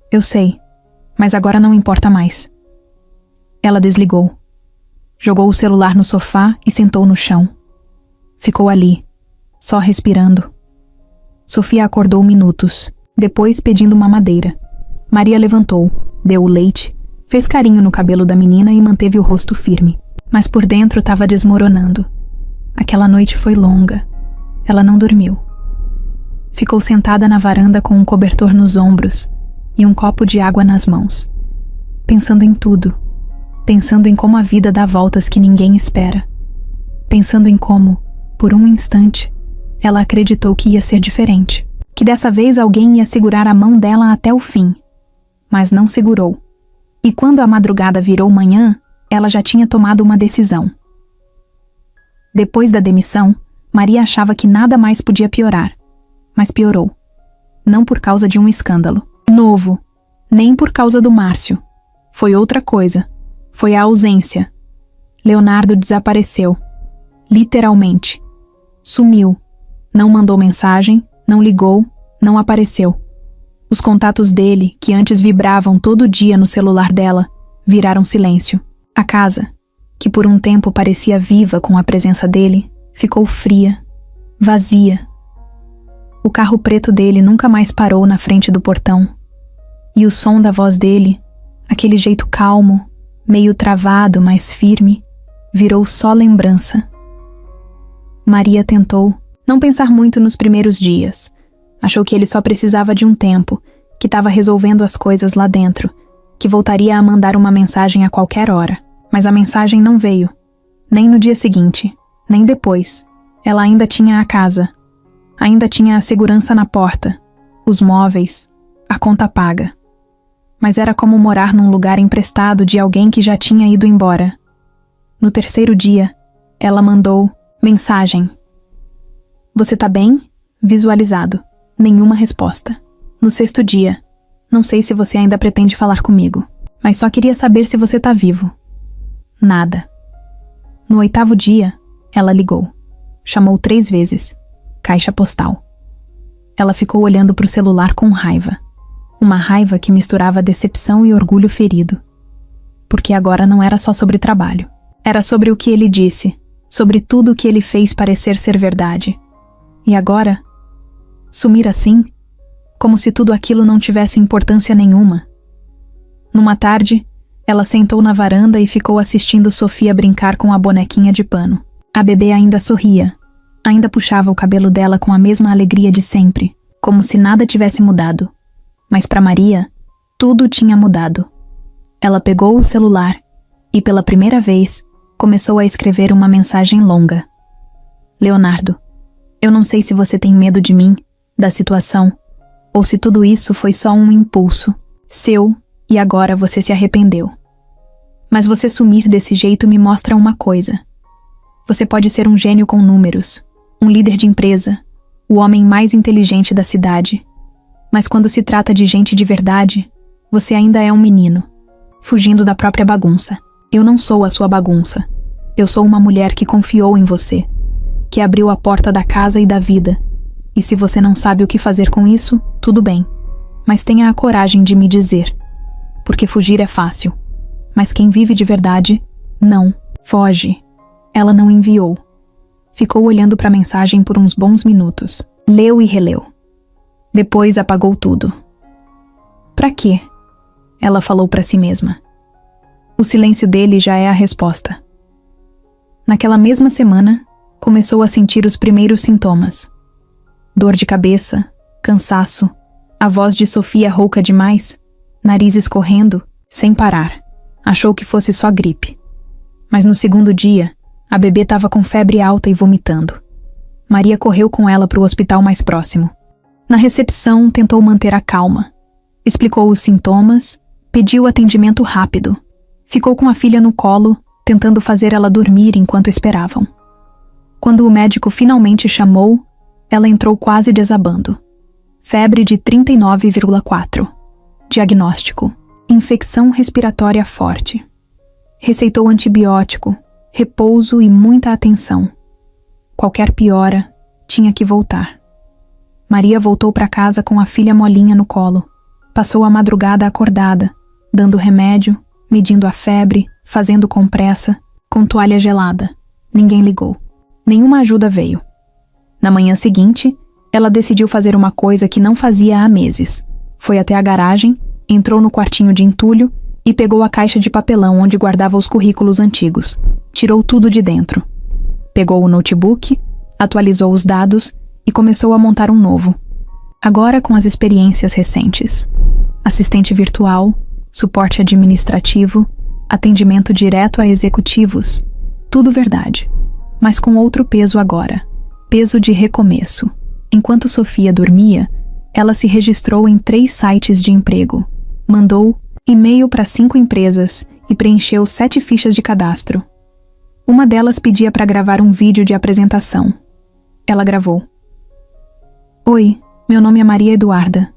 Eu sei, mas agora não importa mais. Ela desligou. Jogou o celular no sofá e sentou no chão. Ficou ali, só respirando. Sofia acordou minutos, depois pedindo uma mamadeira. Maria levantou, deu o leite, fez carinho no cabelo da menina e manteve o rosto firme. Mas por dentro estava desmoronando. Aquela noite foi longa. Ela não dormiu. Ficou sentada na varanda com um cobertor nos ombros e um copo de água nas mãos. Pensando em tudo. Pensando em como a vida dá voltas que ninguém espera. Pensando em como, por um instante, ela acreditou que ia ser diferente. Que dessa vez alguém ia segurar a mão dela até o fim. Mas não segurou. E quando a madrugada virou manhã, ela já tinha tomado uma decisão. Depois da demissão, Maria achava que nada mais podia piorar. Mas piorou. Não por causa de um escândalo novo, nem por causa do Márcio. Foi outra coisa. Foi a ausência. Leonardo desapareceu. Literalmente. Sumiu. Não mandou mensagem, não ligou, não apareceu. Os contatos dele, que antes vibravam todo dia no celular dela, viraram silêncio. A casa, que por um tempo parecia viva com a presença dele, ficou fria, vazia. O carro preto dele nunca mais parou na frente do portão. E o som da voz dele, aquele jeito calmo, meio travado, mas firme, virou só lembrança. Maria tentou não pensar muito nos primeiros dias. Achou que ele só precisava de um tempo, que estava resolvendo as coisas lá dentro, que voltaria a mandar uma mensagem a qualquer hora. Mas a mensagem não veio. Nem no dia seguinte, nem depois. Ela ainda tinha a casa. Ainda tinha a segurança na porta, os móveis, a conta paga. Mas era como morar num lugar emprestado de alguém que já tinha ido embora. No terceiro dia, ela mandou mensagem. Você tá bem? Visualizado. Nenhuma resposta. No sexto dia, não sei se você ainda pretende falar comigo, mas só queria saber se você tá vivo. Nada. No oitavo dia, ela ligou. Chamou 3 vezes. Caixa postal. Ela ficou olhando para o celular com raiva. Uma raiva que misturava decepção e orgulho ferido. Porque agora não era só sobre trabalho. Era sobre o que ele disse, sobre tudo o que ele fez parecer ser verdade. E agora, sumir assim, como se tudo aquilo não tivesse importância nenhuma. Numa tarde, ela sentou na varanda e ficou assistindo Sofia brincar com a bonequinha de pano. A bebê ainda sorria. Ainda puxava o cabelo dela com a mesma alegria de sempre, como se nada tivesse mudado. Mas para Maria, tudo tinha mudado. Ela pegou o celular e, pela primeira vez, começou a escrever uma mensagem longa. Leonardo, eu não sei se você tem medo de mim, da situação, ou se tudo isso foi só um impulso, seu, e agora você se arrependeu. Mas você sumir desse jeito me mostra uma coisa. Você pode ser um gênio com números, um líder de empresa, o homem mais inteligente da cidade. Mas quando se trata de gente de verdade, você ainda é um menino, fugindo da própria bagunça. Eu não sou a sua bagunça. Eu sou uma mulher que confiou em você, que abriu a porta da casa e da vida. E se você não sabe o que fazer com isso, tudo bem. Mas tenha a coragem de me dizer. Porque fugir é fácil. Mas quem vive de verdade, não. Foge. Ela não enviou. Ficou olhando para a mensagem por uns bons minutos. Leu e releu. Depois apagou tudo. Pra quê? Ela falou para si mesma. O silêncio dele já é a resposta. Naquela mesma semana, começou a sentir os primeiros sintomas. Dor de cabeça, cansaço, a voz de Sofia rouca demais, nariz escorrendo, sem parar. Achou que fosse só gripe. Mas no segundo dia, a bebê estava com febre alta e vomitando. Maria correu com ela para o hospital mais próximo. Na recepção, tentou manter a calma. Explicou os sintomas, pediu atendimento rápido. Ficou com a filha no colo, tentando fazer ela dormir enquanto esperavam. Quando o médico finalmente chamou, ela entrou quase desabando. Febre de 39,4. Diagnóstico: infecção respiratória forte. Receitou antibiótico, repouso e muita atenção. Qualquer piora, tinha que voltar. Maria voltou para casa com a filha molinha no colo. Passou a madrugada acordada, dando remédio, medindo a febre, fazendo compressa, com toalha gelada. Ninguém ligou. Nenhuma ajuda veio. Na manhã seguinte, ela decidiu fazer uma coisa que não fazia há meses. Foi até a garagem, entrou no quartinho de entulho e pegou a caixa de papelão onde guardava os currículos antigos. Tirou tudo de dentro. Pegou o notebook, atualizou os dados e começou a montar um novo. Agora com as experiências recentes. Assistente virtual, suporte administrativo, atendimento direto a executivos. Tudo verdade. Mas com outro peso agora. Peso de recomeço. Enquanto Sofia dormia, ela se registrou em 3 sites de emprego. Mandou e-mail para 5 empresas e preencheu 7 fichas de cadastro. Uma delas pedia para gravar um vídeo de apresentação. Ela gravou. Oi, meu nome é Maria Eduarda.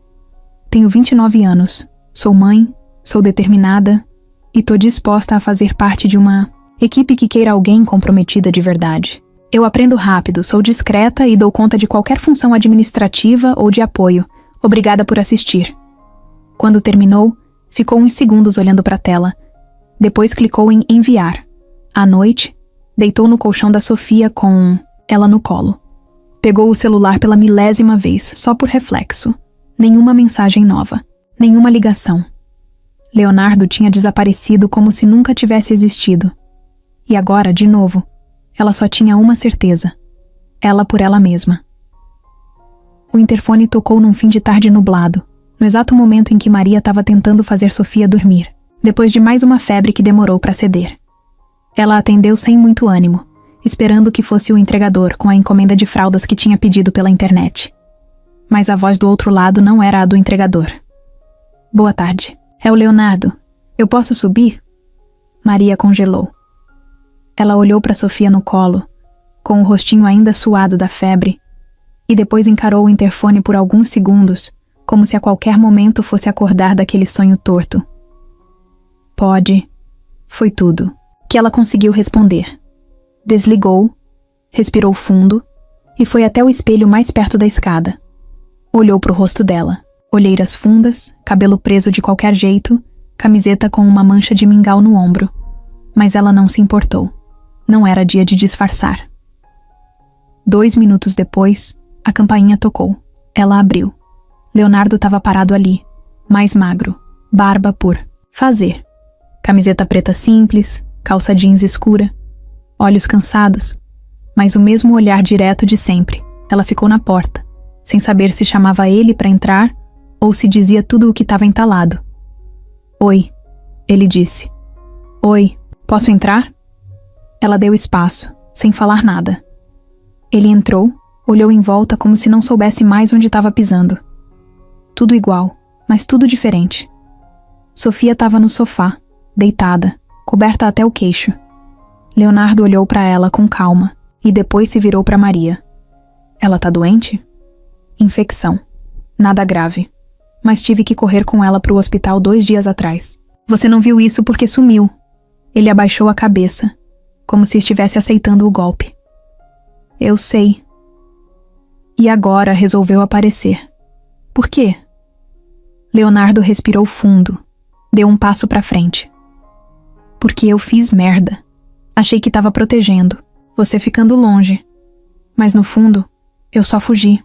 Tenho 29 anos. Sou mãe, sou determinada e tô disposta a fazer parte de uma equipe que queira alguém comprometida de verdade. Eu aprendo rápido, sou discreta e dou conta de qualquer função administrativa ou de apoio. Obrigada por assistir. Quando terminou, ficou uns segundos olhando para a tela. Depois clicou em enviar. À noite, deitou no colchão da Sofia com ela no colo. Pegou o celular pela 1000ª vez, só por reflexo. Nenhuma mensagem nova. Nenhuma ligação. Leonardo tinha desaparecido como se nunca tivesse existido. E agora, de novo, ela só tinha uma certeza. Ela por ela mesma. O interfone tocou num fim de tarde nublado, no exato momento em que Maria estava tentando fazer Sofia dormir, depois de mais uma febre que demorou para ceder. Ela atendeu sem muito ânimo, esperando que fosse o entregador com a encomenda de fraldas que tinha pedido pela internet. Mas a voz do outro lado não era a do entregador. Boa tarde. É o Leonardo. Eu posso subir? Maria congelou. Ela olhou para Sofia no colo, com o rostinho ainda suado da febre, e depois encarou o interfone por alguns segundos, como se a qualquer momento fosse acordar daquele sonho torto. Pode. Foi tudo que ela conseguiu responder. Desligou, respirou fundo e foi até o espelho mais perto da escada. Olhou para o rosto dela. Olheiras fundas, cabelo preso de qualquer jeito, camiseta com uma mancha de mingau no ombro. Mas ela não se importou. Não era dia de disfarçar. 2 minutos depois, a campainha tocou. Ela abriu. Leonardo estava parado ali, mais magro, barba por fazer. Camiseta preta simples, calça jeans escura, olhos cansados, mas o mesmo olhar direto de sempre. Ela ficou na porta, sem saber se chamava ele para entrar ou se dizia tudo o que estava entalado. Oi, ele disse. Oi, posso entrar? Ela deu espaço, sem falar nada. Ele entrou, olhou em volta como se não soubesse mais onde estava pisando. Tudo igual, mas tudo diferente. Sofia estava no sofá, deitada, coberta até o queixo. Leonardo olhou para ela com calma e depois se virou para Maria. Ela tá doente? Infecção. Nada grave. Mas tive que correr com ela para o hospital 2 dias atrás. Você não viu isso porque sumiu. Ele abaixou a cabeça, como se estivesse aceitando o golpe. Eu sei. E agora resolveu aparecer. Por quê? Leonardo respirou fundo. Deu um passo para frente. Porque eu fiz merda. Achei que estava protegendo, você ficando longe. Mas no fundo, eu só fugi.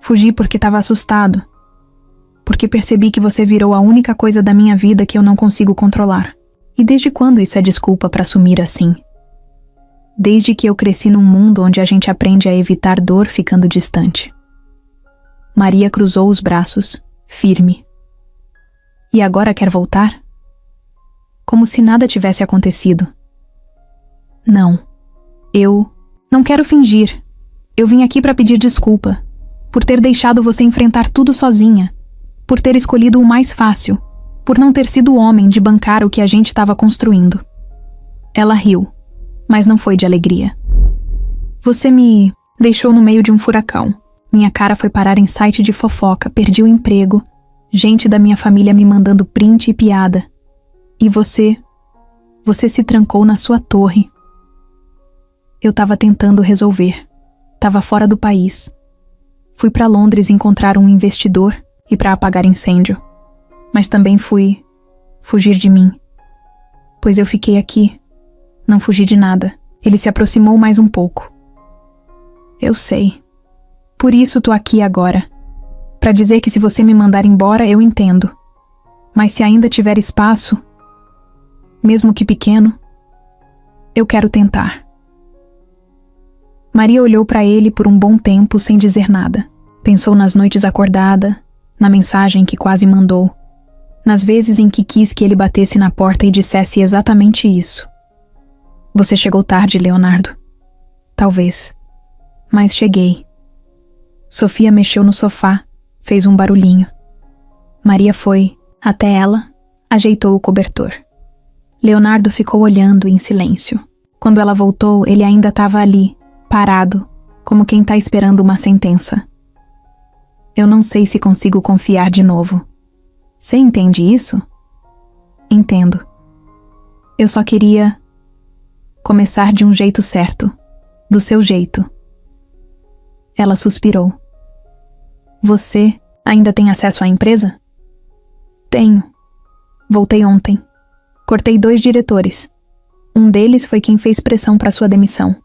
Fugi porque estava assustado. Porque percebi que você virou a única coisa da minha vida que eu não consigo controlar. E desde quando isso é desculpa para sumir assim? Desde que eu cresci num mundo onde a gente aprende a evitar dor ficando distante. Maria cruzou os braços, firme. E agora quer voltar? Como se nada tivesse acontecido. Não. Eu não quero fingir. Eu vim aqui para pedir desculpa. Por ter deixado você enfrentar tudo sozinha. Por ter escolhido o mais fácil. Por não ter sido o homem de bancar o que a gente estava construindo. Ela riu, mas não foi de alegria. Você me deixou no meio de um furacão. Minha cara foi parar em site de fofoca, perdi o emprego. Gente da minha família me mandando print e piada. E você se trancou na sua torre. Eu tava tentando resolver. Tava fora do país. Fui pra Londres encontrar um investidor e pra apagar incêndio. Mas também fui fugir de mim. Pois eu fiquei aqui. Não fugi de nada. Ele se aproximou mais um pouco. Eu sei. Por isso tô aqui agora. Pra dizer que se você me mandar embora, eu entendo. Mas se ainda tiver espaço, mesmo que pequeno, eu quero tentar. Maria olhou para ele por um bom tempo sem dizer nada. Pensou nas noites acordada, na mensagem que quase mandou, nas vezes em que quis que ele batesse na porta e dissesse exatamente isso. Você chegou tarde, Leonardo. Talvez. Mas cheguei. Sofia mexeu no sofá, fez um barulhinho. Maria foi até ela, ajeitou o cobertor. Leonardo ficou olhando em silêncio. Quando ela voltou, ele ainda estava ali, parado, como quem está esperando uma sentença. Eu não sei se consigo confiar de novo. Você entende isso? Entendo. Eu só queria começar de um jeito certo, do seu jeito. Ela suspirou. Você ainda tem acesso à empresa? Tenho. Voltei ontem. Cortei 2 diretores. Um deles foi quem fez pressão para sua demissão.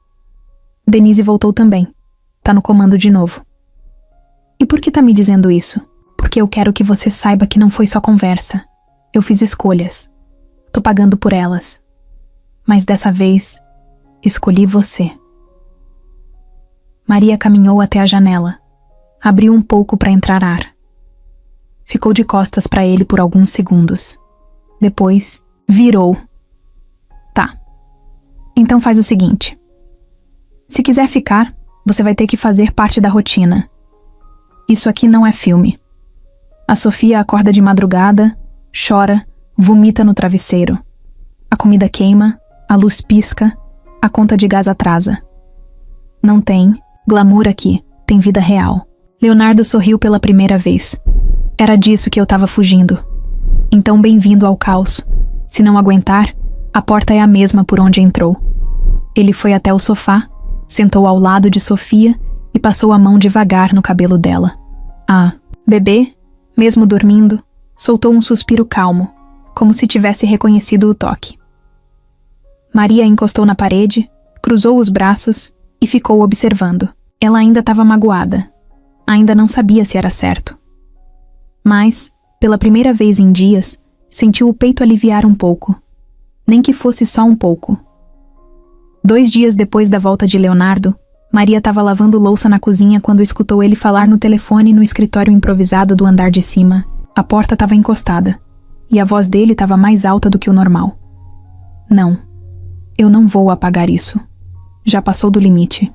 Denise voltou também. Tá no comando de novo. E por que tá me dizendo isso? Porque eu quero que você saiba que não foi só conversa. Eu fiz escolhas. Tô pagando por elas. Mas dessa vez, escolhi você. Maria caminhou até a janela. Abriu um pouco para entrar ar. Ficou de costas para ele por alguns segundos. Depois, virou. Tá. Então faz o seguinte. Se quiser ficar, você vai ter que fazer parte da rotina. Isso aqui não é filme. A Sofia acorda de madrugada, chora, vomita no travesseiro. A comida queima, a luz pisca, a conta de gás atrasa. Não tem glamour aqui, tem vida real. Leonardo sorriu pela primeira vez. Era disso que eu tava fugindo. Então bem-vindo ao caos. Se não aguentar, a porta é a mesma por onde entrou. Ele foi até o sofá, sentou ao lado de Sofia e passou a mão devagar no cabelo dela. A bebê, mesmo dormindo, soltou um suspiro calmo, como se tivesse reconhecido o toque. Maria encostou na parede, cruzou os braços e ficou observando. Ela ainda estava magoada. Ainda não sabia se era certo. Mas, pela primeira vez em dias, sentiu o peito aliviar um pouco. Nem que fosse só um pouco. 2 dias depois da volta de Leonardo, Maria estava lavando louça na cozinha quando escutou ele falar no telefone no escritório improvisado do andar de cima. A porta estava encostada, e a voz dele estava mais alta do que o normal. Não, eu não vou apagar isso. Já passou do limite.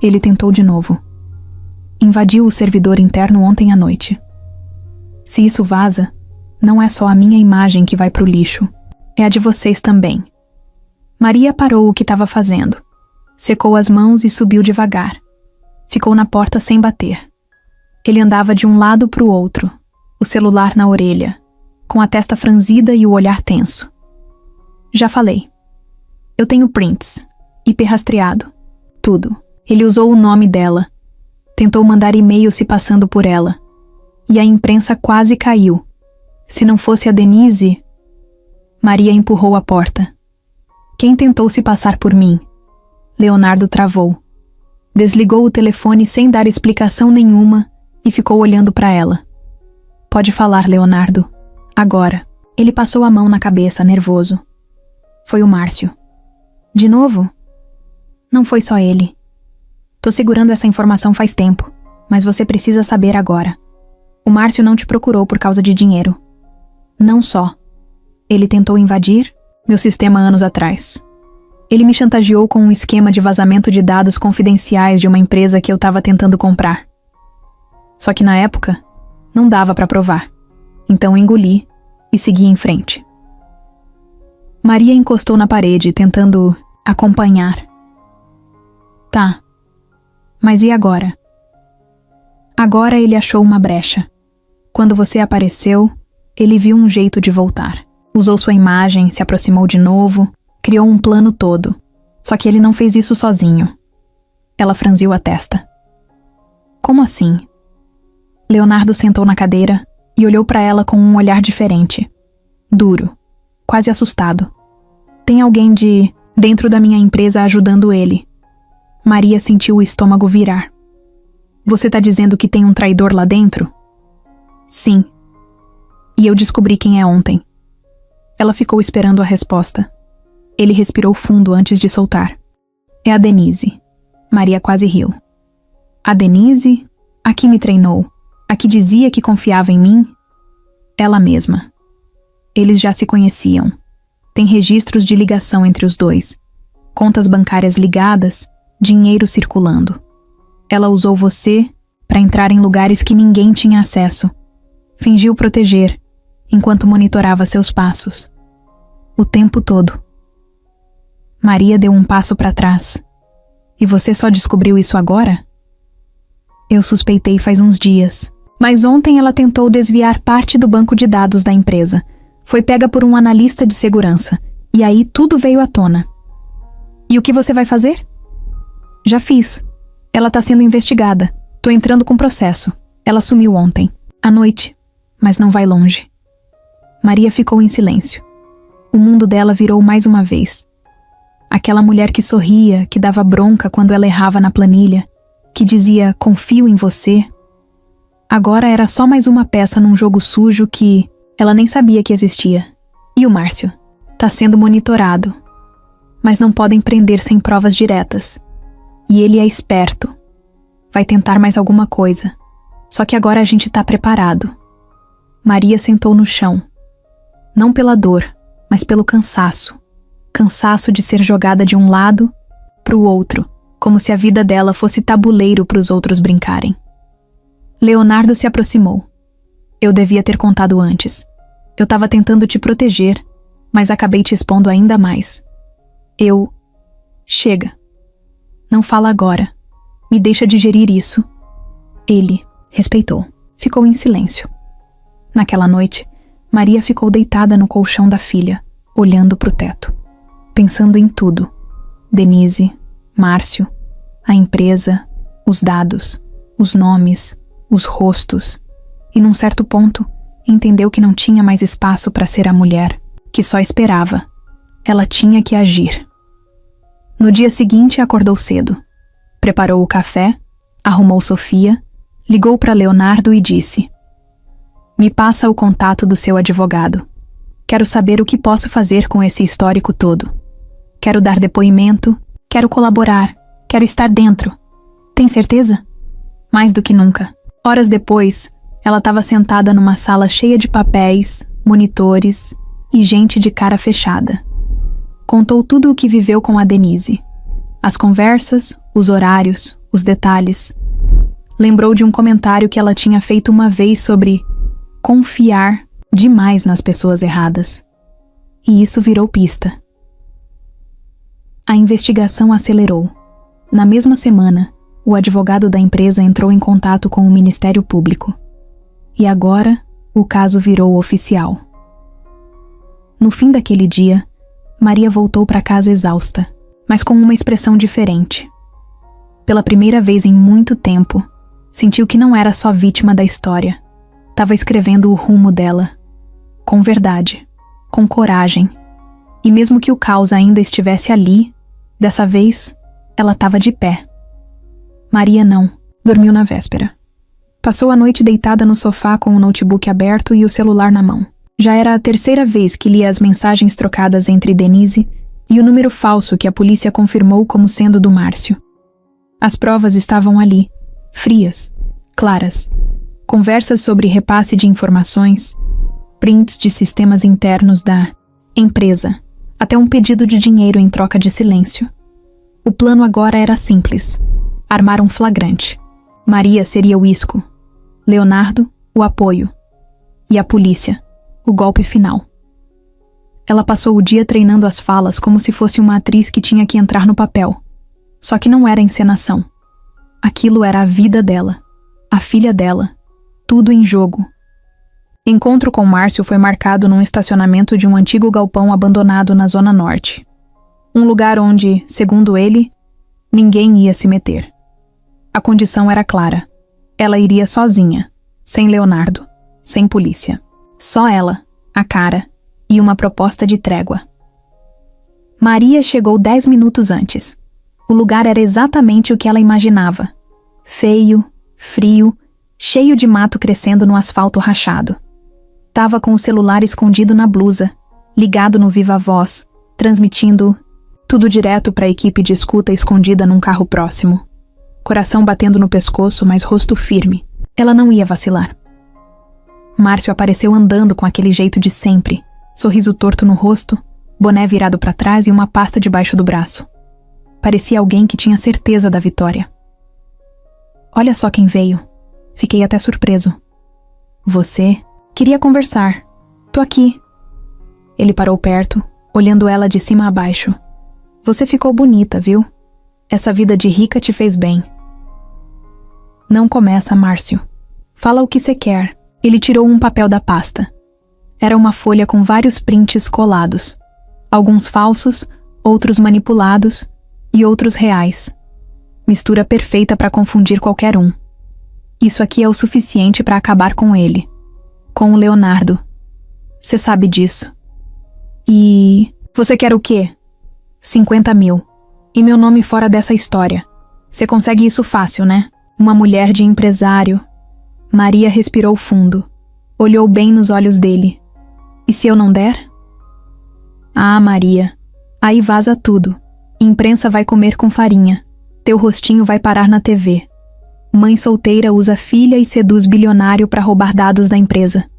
Ele tentou de novo. Invadiu o servidor interno ontem à noite. Se isso vaza, não é só a minha imagem que vai pro lixo, é a de vocês também. Maria parou o que estava fazendo. Secou as mãos e subiu devagar. Ficou na porta sem bater. Ele andava de um lado pro outro, o celular na orelha, com a testa franzida e o olhar tenso. Já falei. Eu tenho prints, IP rastreado, tudo. Ele usou o nome dela. Tentou mandar e-mail se passando por ela. E a imprensa quase caiu. Se não fosse a Denise... Maria empurrou a porta. Quem tentou se passar por mim? Leonardo travou. Desligou o telefone sem dar explicação nenhuma e ficou olhando para ela. Pode falar, Leonardo. Agora. Ele passou a mão na cabeça, nervoso. Foi o Márcio. De novo? Não foi só ele. Tô segurando essa informação faz tempo, mas você precisa saber agora. O Márcio não te procurou por causa de dinheiro. Não só. Ele tentou invadir meu sistema anos atrás. Ele me chantageou com um esquema de vazamento de dados confidenciais de uma empresa que eu estava tentando comprar. Só que na época, não dava para provar. Então engoli e segui em frente. Maria encostou na parede, tentando acompanhar. Tá. Mas e agora? Agora ele achou uma brecha. Quando você apareceu, ele viu um jeito de voltar. Usou sua imagem, se aproximou de novo, criou um plano todo. Só que ele não fez isso sozinho. Ela franziu a testa. Como assim? Leonardo sentou na cadeira e olhou para ela com um olhar diferente. Duro, quase assustado. Tem alguém dentro da minha empresa ajudando ele. Maria sentiu o estômago virar. Você tá dizendo que tem um traidor lá dentro? Sim. E eu descobri quem é ontem. Ela ficou esperando a resposta. Ele respirou fundo antes de soltar. É a Denise. Maria quase riu. A Denise? A que me treinou? A que dizia que confiava em mim? Ela mesma. Eles já se conheciam. Tem registros de ligação entre os dois. Contas bancárias ligadas, dinheiro circulando. Ela usou você para entrar em lugares que ninguém tinha acesso. Fingiu proteger, enquanto monitorava seus passos. O tempo todo. Maria deu um passo para trás. E você só descobriu isso agora? Eu suspeitei faz uns dias. Mas ontem ela tentou desviar parte do banco de dados da empresa. Foi pega por um analista de segurança. E aí tudo veio à tona. E o que você vai fazer? Já fiz. Ela tá sendo investigada. Tô entrando com processo. Ela sumiu ontem. À noite. Mas não vai longe. Maria ficou em silêncio. O mundo dela virou mais uma vez. Aquela mulher que sorria, que dava bronca quando ela errava na planilha, que dizia confio em você, agora era só mais uma peça num jogo sujo que ela nem sabia que existia. E o Márcio? Tá sendo monitorado. Mas não podem prender sem provas diretas. E ele é esperto. Vai tentar mais alguma coisa. Só que agora a gente tá preparado. Maria sentou no chão. Não pela dor, mas pelo cansaço. Cansaço de ser jogada de um lado pro outro, como se a vida dela fosse tabuleiro pros outros brincarem. Leonardo se aproximou. Eu devia ter contado antes. Eu tava tentando te proteger, mas acabei te expondo ainda mais. Chega. Não fala agora. Me deixa digerir isso. Ele respeitou. Ficou em silêncio. Naquela noite, Maria ficou deitada no colchão da filha, olhando pro teto, pensando em tudo. Denise, Márcio, a empresa, os dados, os nomes, os rostos. E num certo ponto, entendeu que não tinha mais espaço para ser a mulher, que só esperava. Ela tinha que agir. No dia seguinte, acordou cedo. Preparou o café, arrumou Sofia, ligou para Leonardo e disse: me passa o contato do seu advogado. Quero saber o que posso fazer com esse histórico todo. Quero dar depoimento, quero colaborar, quero estar dentro. Tem certeza? Mais do que nunca. Horas depois, ela estava sentada numa sala cheia de papéis, monitores e gente de cara fechada. Contou tudo o que viveu com a Denise. As conversas, os horários, os detalhes. Lembrou de um comentário que ela tinha feito uma vez sobre confiar demais nas pessoas erradas. E isso virou pista. A investigação acelerou. Na mesma semana, o advogado da empresa entrou em contato com o Ministério Público. E agora, o caso virou oficial. No fim daquele dia, Maria voltou para casa exausta, mas com uma expressão diferente. Pela primeira vez em muito tempo, sentiu que não era só vítima da história. Estava escrevendo o rumo dela. Com verdade, com coragem. E mesmo que o caos ainda estivesse ali, dessa vez, ela estava de pé. Maria não, dormiu na véspera. Passou a noite deitada no sofá com o notebook aberto e o celular na mão. Já era a terceira vez que lia as mensagens trocadas entre Denise e o número falso que a polícia confirmou como sendo do Márcio. As provas estavam ali, frias, claras. Conversas sobre repasse de informações, prints de sistemas internos da empresa, até um pedido de dinheiro em troca de silêncio. O plano agora era simples: armar um flagrante. Maria seria o isco, Leonardo, o apoio, e a polícia, o golpe final. Ela passou o dia treinando as falas como se fosse uma atriz que tinha que entrar no papel. Só que não era encenação. Aquilo era a vida dela, a filha dela, tudo em jogo. Encontro com Márcio foi marcado num estacionamento de um antigo galpão abandonado na Zona Norte. Um lugar onde, segundo ele, ninguém ia se meter. A condição era clara. Ela iria sozinha, sem Leonardo, sem polícia. Só ela, a cara e uma proposta de trégua. Maria chegou 10 minutos antes. O lugar era exatamente o que ela imaginava. Feio, frio, cheio de mato crescendo no asfalto rachado. Tava com o celular escondido na blusa, ligado no Viva Voz, transmitindo tudo direto para a equipe de escuta escondida num carro próximo. Coração batendo no pescoço, mas rosto firme. Ela não ia vacilar. Márcio apareceu andando com aquele jeito de sempre, sorriso torto no rosto, boné virado para trás e uma pasta debaixo do braço. Parecia alguém que tinha certeza da vitória. Olha só quem veio. Fiquei até surpreso. Você? Queria conversar. Tô aqui. Ele parou perto, olhando ela de cima a baixo. Você ficou bonita, viu? Essa vida de rica te fez bem. Não começa, Márcio. Fala o que você quer. Ele tirou um papel da pasta. Era uma folha com vários prints colados. Alguns falsos, outros manipulados e outros reais. Mistura perfeita para confundir qualquer um. Isso aqui é o suficiente para acabar com ele. Com o Leonardo. Você sabe disso. E... você quer o quê? 50 mil. E meu nome fora dessa história. Você consegue isso fácil, né? Uma mulher de empresário. Maria respirou fundo. Olhou bem nos olhos dele. E se eu não der? Ah, Maria. Aí vaza tudo. Imprensa vai comer com farinha. Teu rostinho vai parar na TV. Mãe solteira usa filha e seduz bilionário para roubar dados da empresa.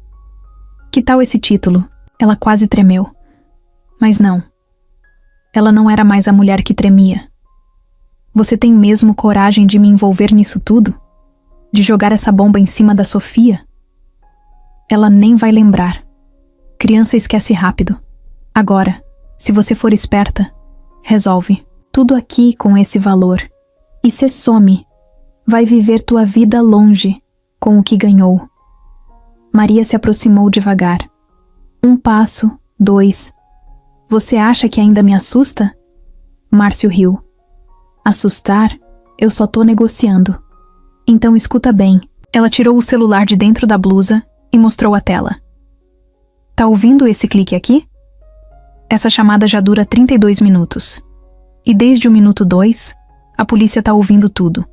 Que tal esse título? Ela quase tremeu. Mas não. Ela não era mais a mulher que tremia. Você tem mesmo coragem de me envolver nisso tudo? De jogar essa bomba em cima da Sofia? Ela nem vai lembrar. Criança esquece rápido. Agora, se você for esperta, resolve tudo aqui com esse valor. E cê some. Vai viver tua vida longe, com o que ganhou. Maria se aproximou devagar. 1 passo, 2. Você acha que ainda me assusta? Márcio riu. Assustar? Eu só tô negociando. Então escuta bem. Ela tirou o celular de dentro da blusa e mostrou a tela. Tá ouvindo esse clique aqui? Essa chamada já dura 32 minutos. E desde o minuto 2, a polícia tá ouvindo tudo.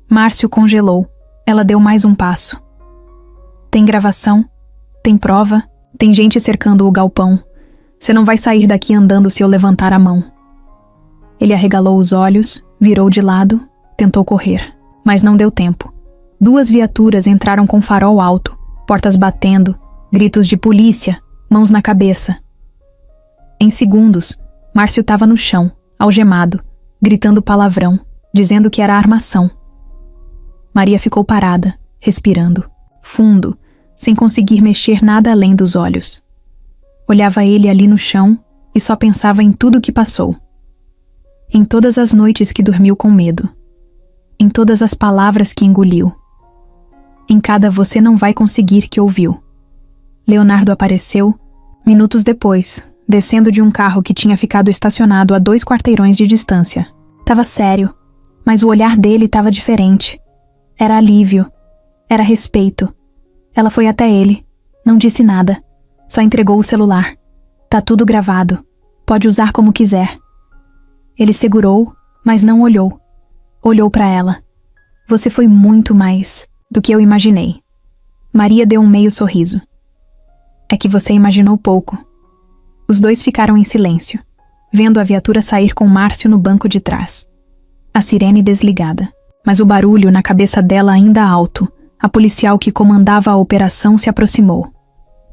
Márcio congelou. Ela deu mais um passo. Tem gravação, tem prova, tem gente cercando o galpão. Você não vai sair daqui andando se eu levantar a mão. Ele arregalou os olhos, virou de lado, tentou correr, mas não deu tempo. 2 viaturas entraram com farol alto, portas batendo, gritos de polícia, mãos na cabeça. Em segundos, Márcio estava no chão, algemado, gritando palavrão, dizendo que era armação. Maria ficou parada, respirando, fundo, sem conseguir mexer nada além dos olhos. Olhava ele ali no chão e só pensava em tudo que passou. Em todas as noites que dormiu com medo. Em todas as palavras que engoliu. Em cada você não vai conseguir que ouviu. Leonardo apareceu, minutos depois, descendo de um carro que tinha ficado estacionado a 2 quarteirões de distância. Tava sério, mas o olhar dele estava diferente. Era alívio. Era respeito. Ela foi até ele. Não disse nada. Só entregou o celular. Tá tudo gravado. Pode usar como quiser. Ele segurou, mas não olhou. Olhou para ela. Você foi muito mais do que eu imaginei. Maria deu um meio sorriso. É que você imaginou pouco. Os dois ficaram em silêncio, vendo a viatura sair com Márcio no banco de trás. A sirene desligada, mas o barulho na cabeça dela ainda alto. A policial que comandava a operação se aproximou.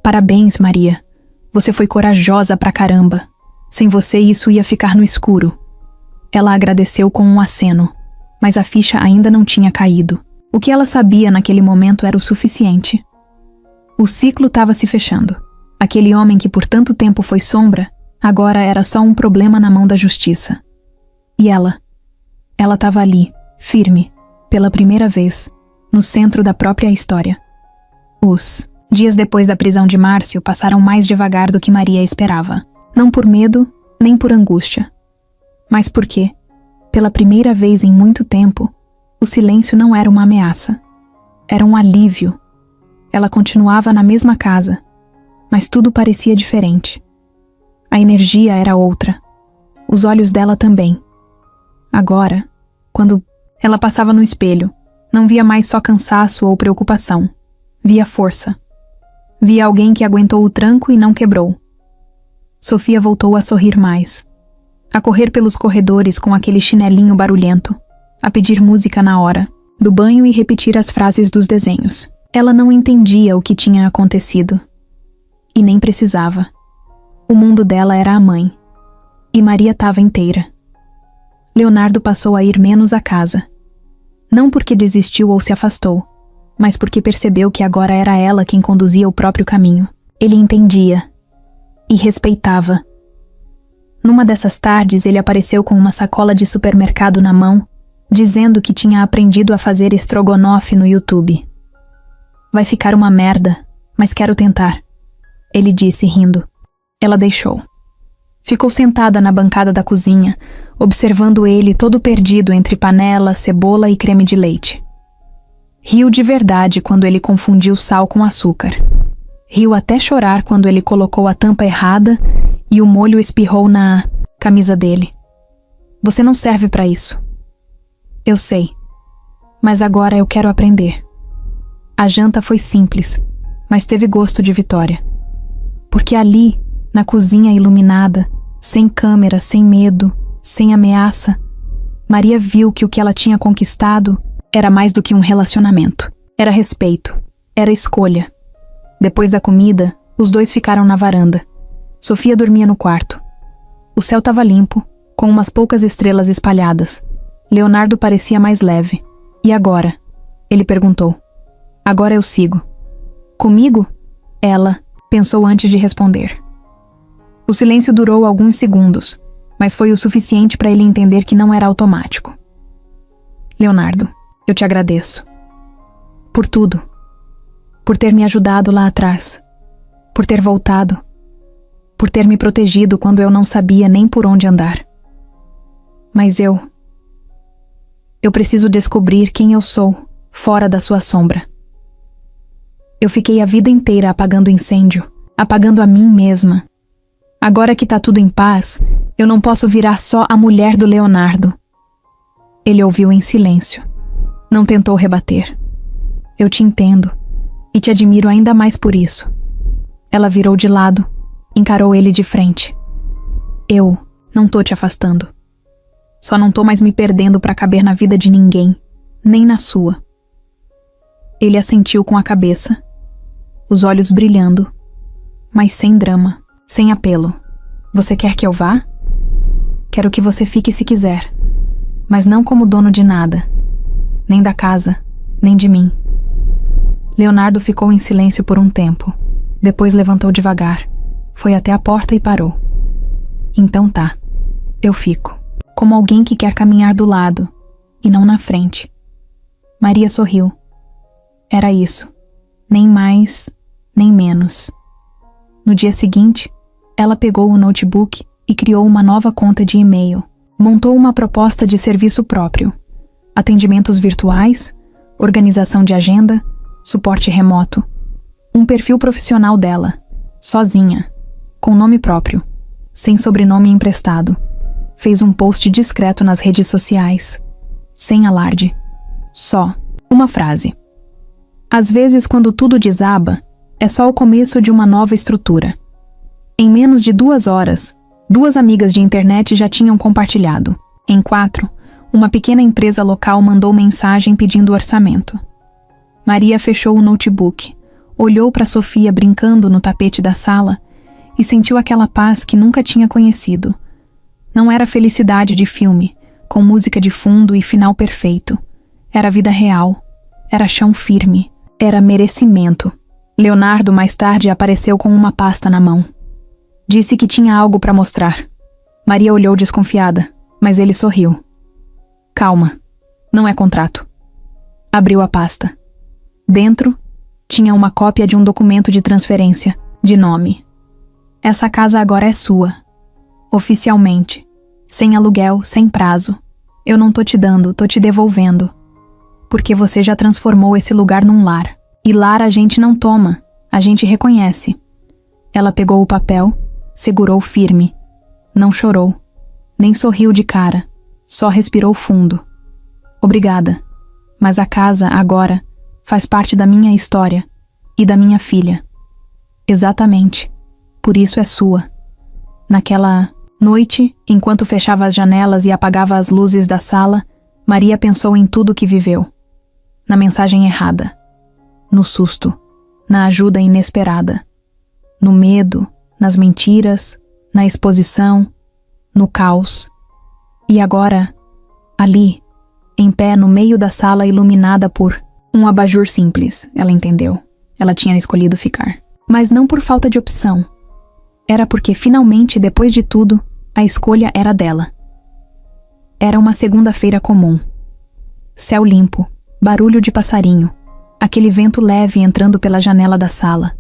Parabéns, Maria. Você foi corajosa pra caramba. Sem você isso ia ficar no escuro. Ela agradeceu com um aceno, mas a ficha ainda não tinha caído. O que ela sabia naquele momento era o suficiente. O ciclo estava se fechando. Aquele homem que por tanto tempo foi sombra, agora era só um problema na mão da justiça. E ela estava ali, firme, pela primeira vez, no centro da própria história. Os dias depois da prisão de Márcio passaram mais devagar do que Maria esperava. Não por medo, nem por angústia. Mas porque, pela primeira vez em muito tempo, o silêncio não era uma ameaça. Era um alívio. Ela continuava na mesma casa, mas tudo parecia diferente. A energia era outra. Os olhos dela também. Agora, quando ela passava no espelho, não via mais só cansaço ou preocupação. Via força. Via alguém que aguentou o tranco e não quebrou. Sofia voltou a sorrir mais. A correr pelos corredores com aquele chinelinho barulhento. A pedir música na hora do banho e repetir as frases dos desenhos. Ela não entendia o que tinha acontecido. E nem precisava. O mundo dela era a mãe. E Maria estava inteira. Leonardo passou a ir menos à casa. Não porque desistiu ou se afastou, mas porque percebeu que agora era ela quem conduzia o próprio caminho. Ele entendia. E respeitava. Numa dessas tardes, ele apareceu com uma sacola de supermercado na mão, dizendo que tinha aprendido a fazer estrogonofe no YouTube. Vai ficar uma merda, mas quero tentar, ele disse rindo. Ela deixou. Ficou sentada na bancada da cozinha, observando ele todo perdido entre panela, cebola e creme de leite. Riu de verdade quando ele confundiu sal com açúcar. Riu até chorar quando ele colocou a tampa errada e o molho espirrou na camisa dele. Você não serve para isso. Eu sei, mas agora eu quero aprender. A janta foi simples, mas teve gosto de vitória. Porque ali, na cozinha iluminada, sem câmera, sem medo, sem ameaça, Maria viu que o que ela tinha conquistado era mais do que um relacionamento. Era respeito, era escolha. Depois da comida, os dois ficaram na varanda. Sofia dormia no quarto. O céu estava limpo, com umas poucas estrelas espalhadas. Leonardo parecia mais leve. E agora? Ele perguntou. Agora eu sigo. Comigo? Ela pensou antes de responder. O silêncio durou alguns segundos, mas foi o suficiente para ele entender que não era automático. Leonardo, eu te agradeço. Por tudo. Por ter me ajudado lá atrás. Por ter voltado. Por ter me protegido quando eu não sabia nem por onde andar. Mas eu preciso descobrir quem eu sou, fora da sua sombra. Eu fiquei a vida inteira apagando incêndio, apagando a mim mesma. Agora que tá tudo em paz, eu não posso virar só a mulher do Leonardo. Ele ouviu em silêncio. Não tentou rebater. Eu te entendo, e te admiro ainda mais por isso. Ela virou de lado, encarou ele de frente. Eu não tô te afastando. Só não tô mais me perdendo pra caber na vida de ninguém, nem na sua. Ele assentiu com a cabeça, os olhos brilhando, mas sem drama, sem apelo. Você quer que eu vá? Quero que você fique se quiser, mas não como dono de nada, nem da casa, nem de mim. Leonardo ficou em silêncio por um tempo, depois levantou devagar, foi até a porta e parou. Então tá, eu fico, como alguém que quer caminhar do lado, e não na frente. Maria sorriu. Era isso, nem mais, nem menos. No dia seguinte, ela pegou o notebook e criou uma nova conta de e-mail. Montou uma proposta de serviço próprio. Atendimentos virtuais, organização de agenda, suporte remoto. Um perfil profissional dela, sozinha, com nome próprio, sem sobrenome emprestado. Fez um post discreto nas redes sociais, sem alarde. Só uma frase. Às vezes, quando tudo desaba, é só o começo de uma nova estrutura. Em menos de 2 horas, 2 amigas de internet já tinham compartilhado. Em 4, uma pequena empresa local mandou mensagem pedindo orçamento. Maria fechou o notebook, olhou para Sofia brincando no tapete da sala e sentiu aquela paz que nunca tinha conhecido. Não era felicidade de filme, com música de fundo e final perfeito. Era vida real, era chão firme, era merecimento. Leonardo mais tarde apareceu com uma pasta na mão. Disse que tinha algo para mostrar. Maria olhou desconfiada, mas ele sorriu. Calma, não é contrato. Abriu a pasta. Dentro, tinha uma cópia de um documento de transferência, de nome. Essa casa agora é sua. Oficialmente. Sem aluguel, sem prazo. Eu não tô te dando, tô te devolvendo. Porque você já transformou esse lugar num lar. E lar a gente não toma, a gente reconhece. Ela pegou o papel, segurou firme. Não chorou, nem sorriu de cara, só respirou fundo. Obrigada, mas a casa, agora, faz parte da minha história e da minha filha. Exatamente, por isso é sua. Naquela noite, enquanto fechava as janelas e apagava as luzes da sala, Maria pensou em tudo que viveu. Na mensagem errada, no susto, na ajuda inesperada, no medo, nas mentiras, na exposição, no caos. E agora, ali, em pé no meio da sala iluminada por um abajur simples, ela entendeu. Ela tinha escolhido ficar. Mas não por falta de opção. Era porque finalmente, depois de tudo, a escolha era dela. Era uma segunda-feira comum. Céu limpo, barulho de passarinho, aquele vento leve entrando pela janela da sala.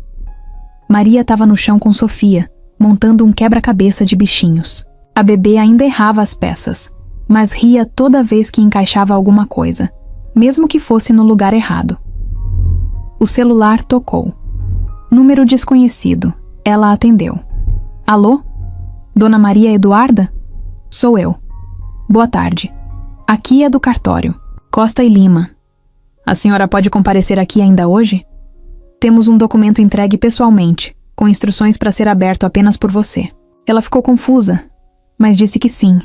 Maria estava no chão com Sofia, montando um quebra-cabeça de bichinhos. A bebê ainda errava as peças, mas ria toda vez que encaixava alguma coisa, mesmo que fosse no lugar errado. O celular tocou. Número desconhecido. Ela atendeu. Alô? Dona Maria Eduarda? Sou eu. Boa tarde. Aqui é do cartório. Costa e Lima. A senhora pode comparecer aqui ainda hoje? Temos um documento entregue pessoalmente, com instruções para ser aberto apenas por você. Ela ficou confusa, mas disse que sim.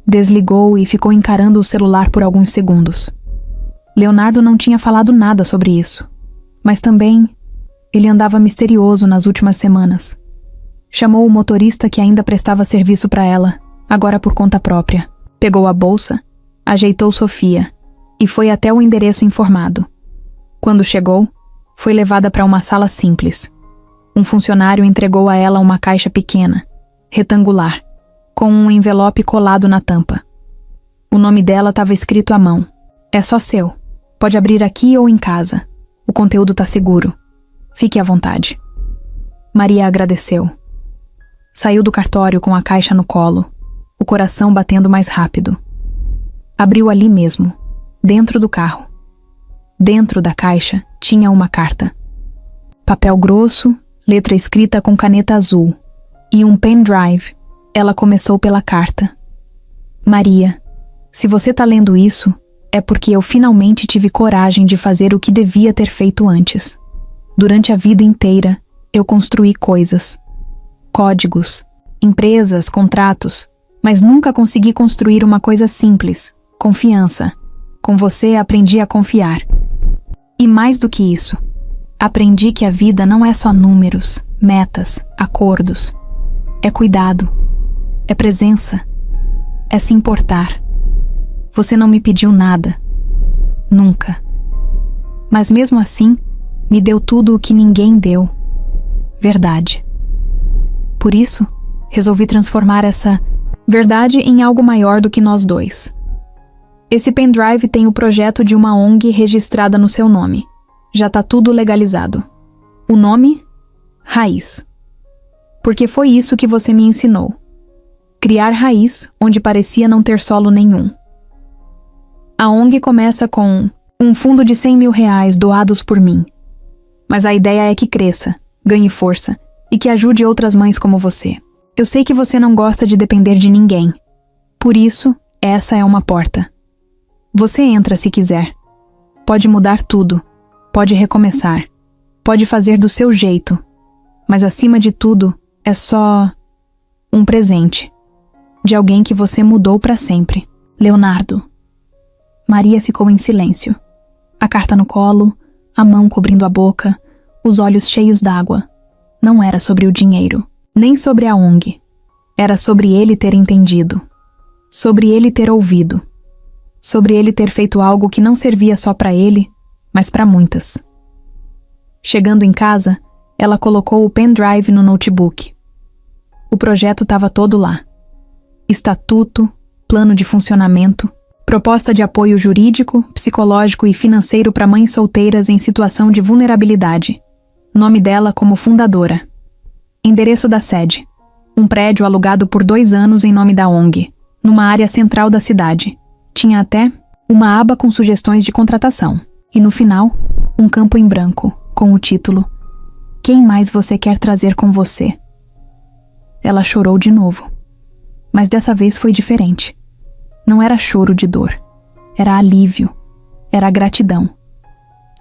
Desligou e ficou encarando o celular por alguns segundos. Leonardo não tinha falado nada sobre isso, mas também ele andava misterioso nas últimas semanas. Chamou o motorista que ainda prestava serviço para ela, agora por conta própria. Pegou a bolsa, ajeitou Sofia e foi até o endereço informado. Quando chegou, foi levada para uma sala simples. Um funcionário entregou a ela uma caixa pequena, retangular, com um envelope colado na tampa. O nome dela estava escrito à mão. É só seu. Pode abrir aqui ou em casa. O conteúdo está seguro. Fique à vontade. Maria agradeceu. Saiu do cartório com a caixa no colo, o coração batendo mais rápido. Abriu ali mesmo, dentro do carro. Dentro da caixa tinha uma carta. Papel grosso, letra escrita com caneta azul e um pendrive. Ela começou pela carta. Maria, se você tá lendo isso, é porque eu finalmente tive coragem de fazer o que devia ter feito antes. Durante a vida inteira, eu construí coisas. Códigos, empresas, contratos, mas nunca consegui construir uma coisa simples, confiança. Com você aprendi a confiar. E mais do que isso, aprendi que a vida não é só números, metas, acordos. É cuidado, é presença, é se importar. Você não me pediu nada, nunca. Mas mesmo assim, me deu tudo o que ninguém deu. Verdade. Por isso, resolvi transformar essa verdade em algo maior do que nós dois. Esse pendrive tem o projeto de uma ONG registrada no seu nome. Já tá tudo legalizado. O nome? Raiz. Porque foi isso que você me ensinou. Criar raiz onde parecia não ter solo nenhum. A ONG começa com um fundo de 100 mil reais doados por mim. Mas a ideia é que cresça, ganhe força e que ajude outras mães como você. Eu sei que você não gosta de depender de ninguém. Por isso, essa é uma porta. Você entra se quiser. Pode mudar tudo. Pode recomeçar. Pode fazer do seu jeito. Mas acima de tudo, é só um presente. De alguém que você mudou para sempre. Leonardo. Maria ficou em silêncio. A carta no colo, a mão cobrindo a boca, os olhos cheios d'água. Não era sobre o dinheiro, nem sobre a ONG. Era sobre ele ter entendido. Sobre ele ter ouvido. Sobre ele ter feito algo que não servia só para ele, mas para muitas. Chegando em casa, ela colocou o pendrive no notebook. O projeto estava todo lá. Estatuto, plano de funcionamento, proposta de apoio jurídico, psicológico e financeiro para mães solteiras em situação de vulnerabilidade. Nome dela como fundadora. Endereço da sede. Um prédio alugado por 2 anos em nome da ONG, numa área central da cidade. Tinha até uma aba com sugestões de contratação. E no final, um campo em branco, com o título Quem mais você quer trazer com você? Ela chorou de novo. Mas dessa vez foi diferente. Não era choro de dor. Era alívio. Era gratidão.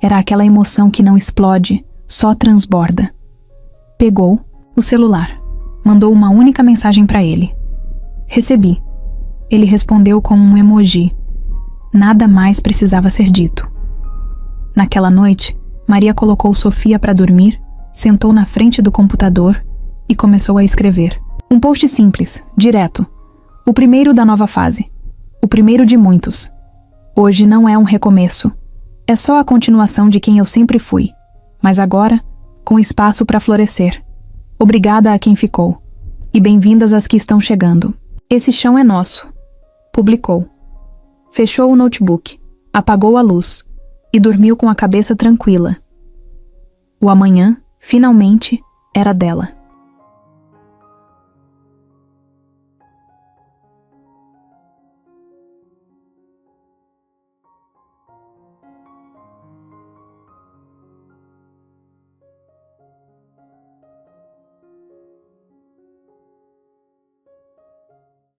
Era aquela emoção que não explode, só transborda. Pegou o celular. Mandou uma única mensagem para ele. Recebi. Ele respondeu com um emoji. Nada mais precisava ser dito. Naquela noite, Maria colocou Sofia para dormir, sentou na frente do computador e começou a escrever. Um post simples, direto. O primeiro da nova fase. O primeiro de muitos. Hoje não é um recomeço. É só a continuação de quem eu sempre fui. Mas agora, com espaço para florescer. Obrigada a quem ficou. E bem-vindas às que estão chegando. Esse chão é nosso. Publicou. Fechou o notebook, apagou a luz e dormiu com a cabeça tranquila. O amanhã, finalmente, era dela.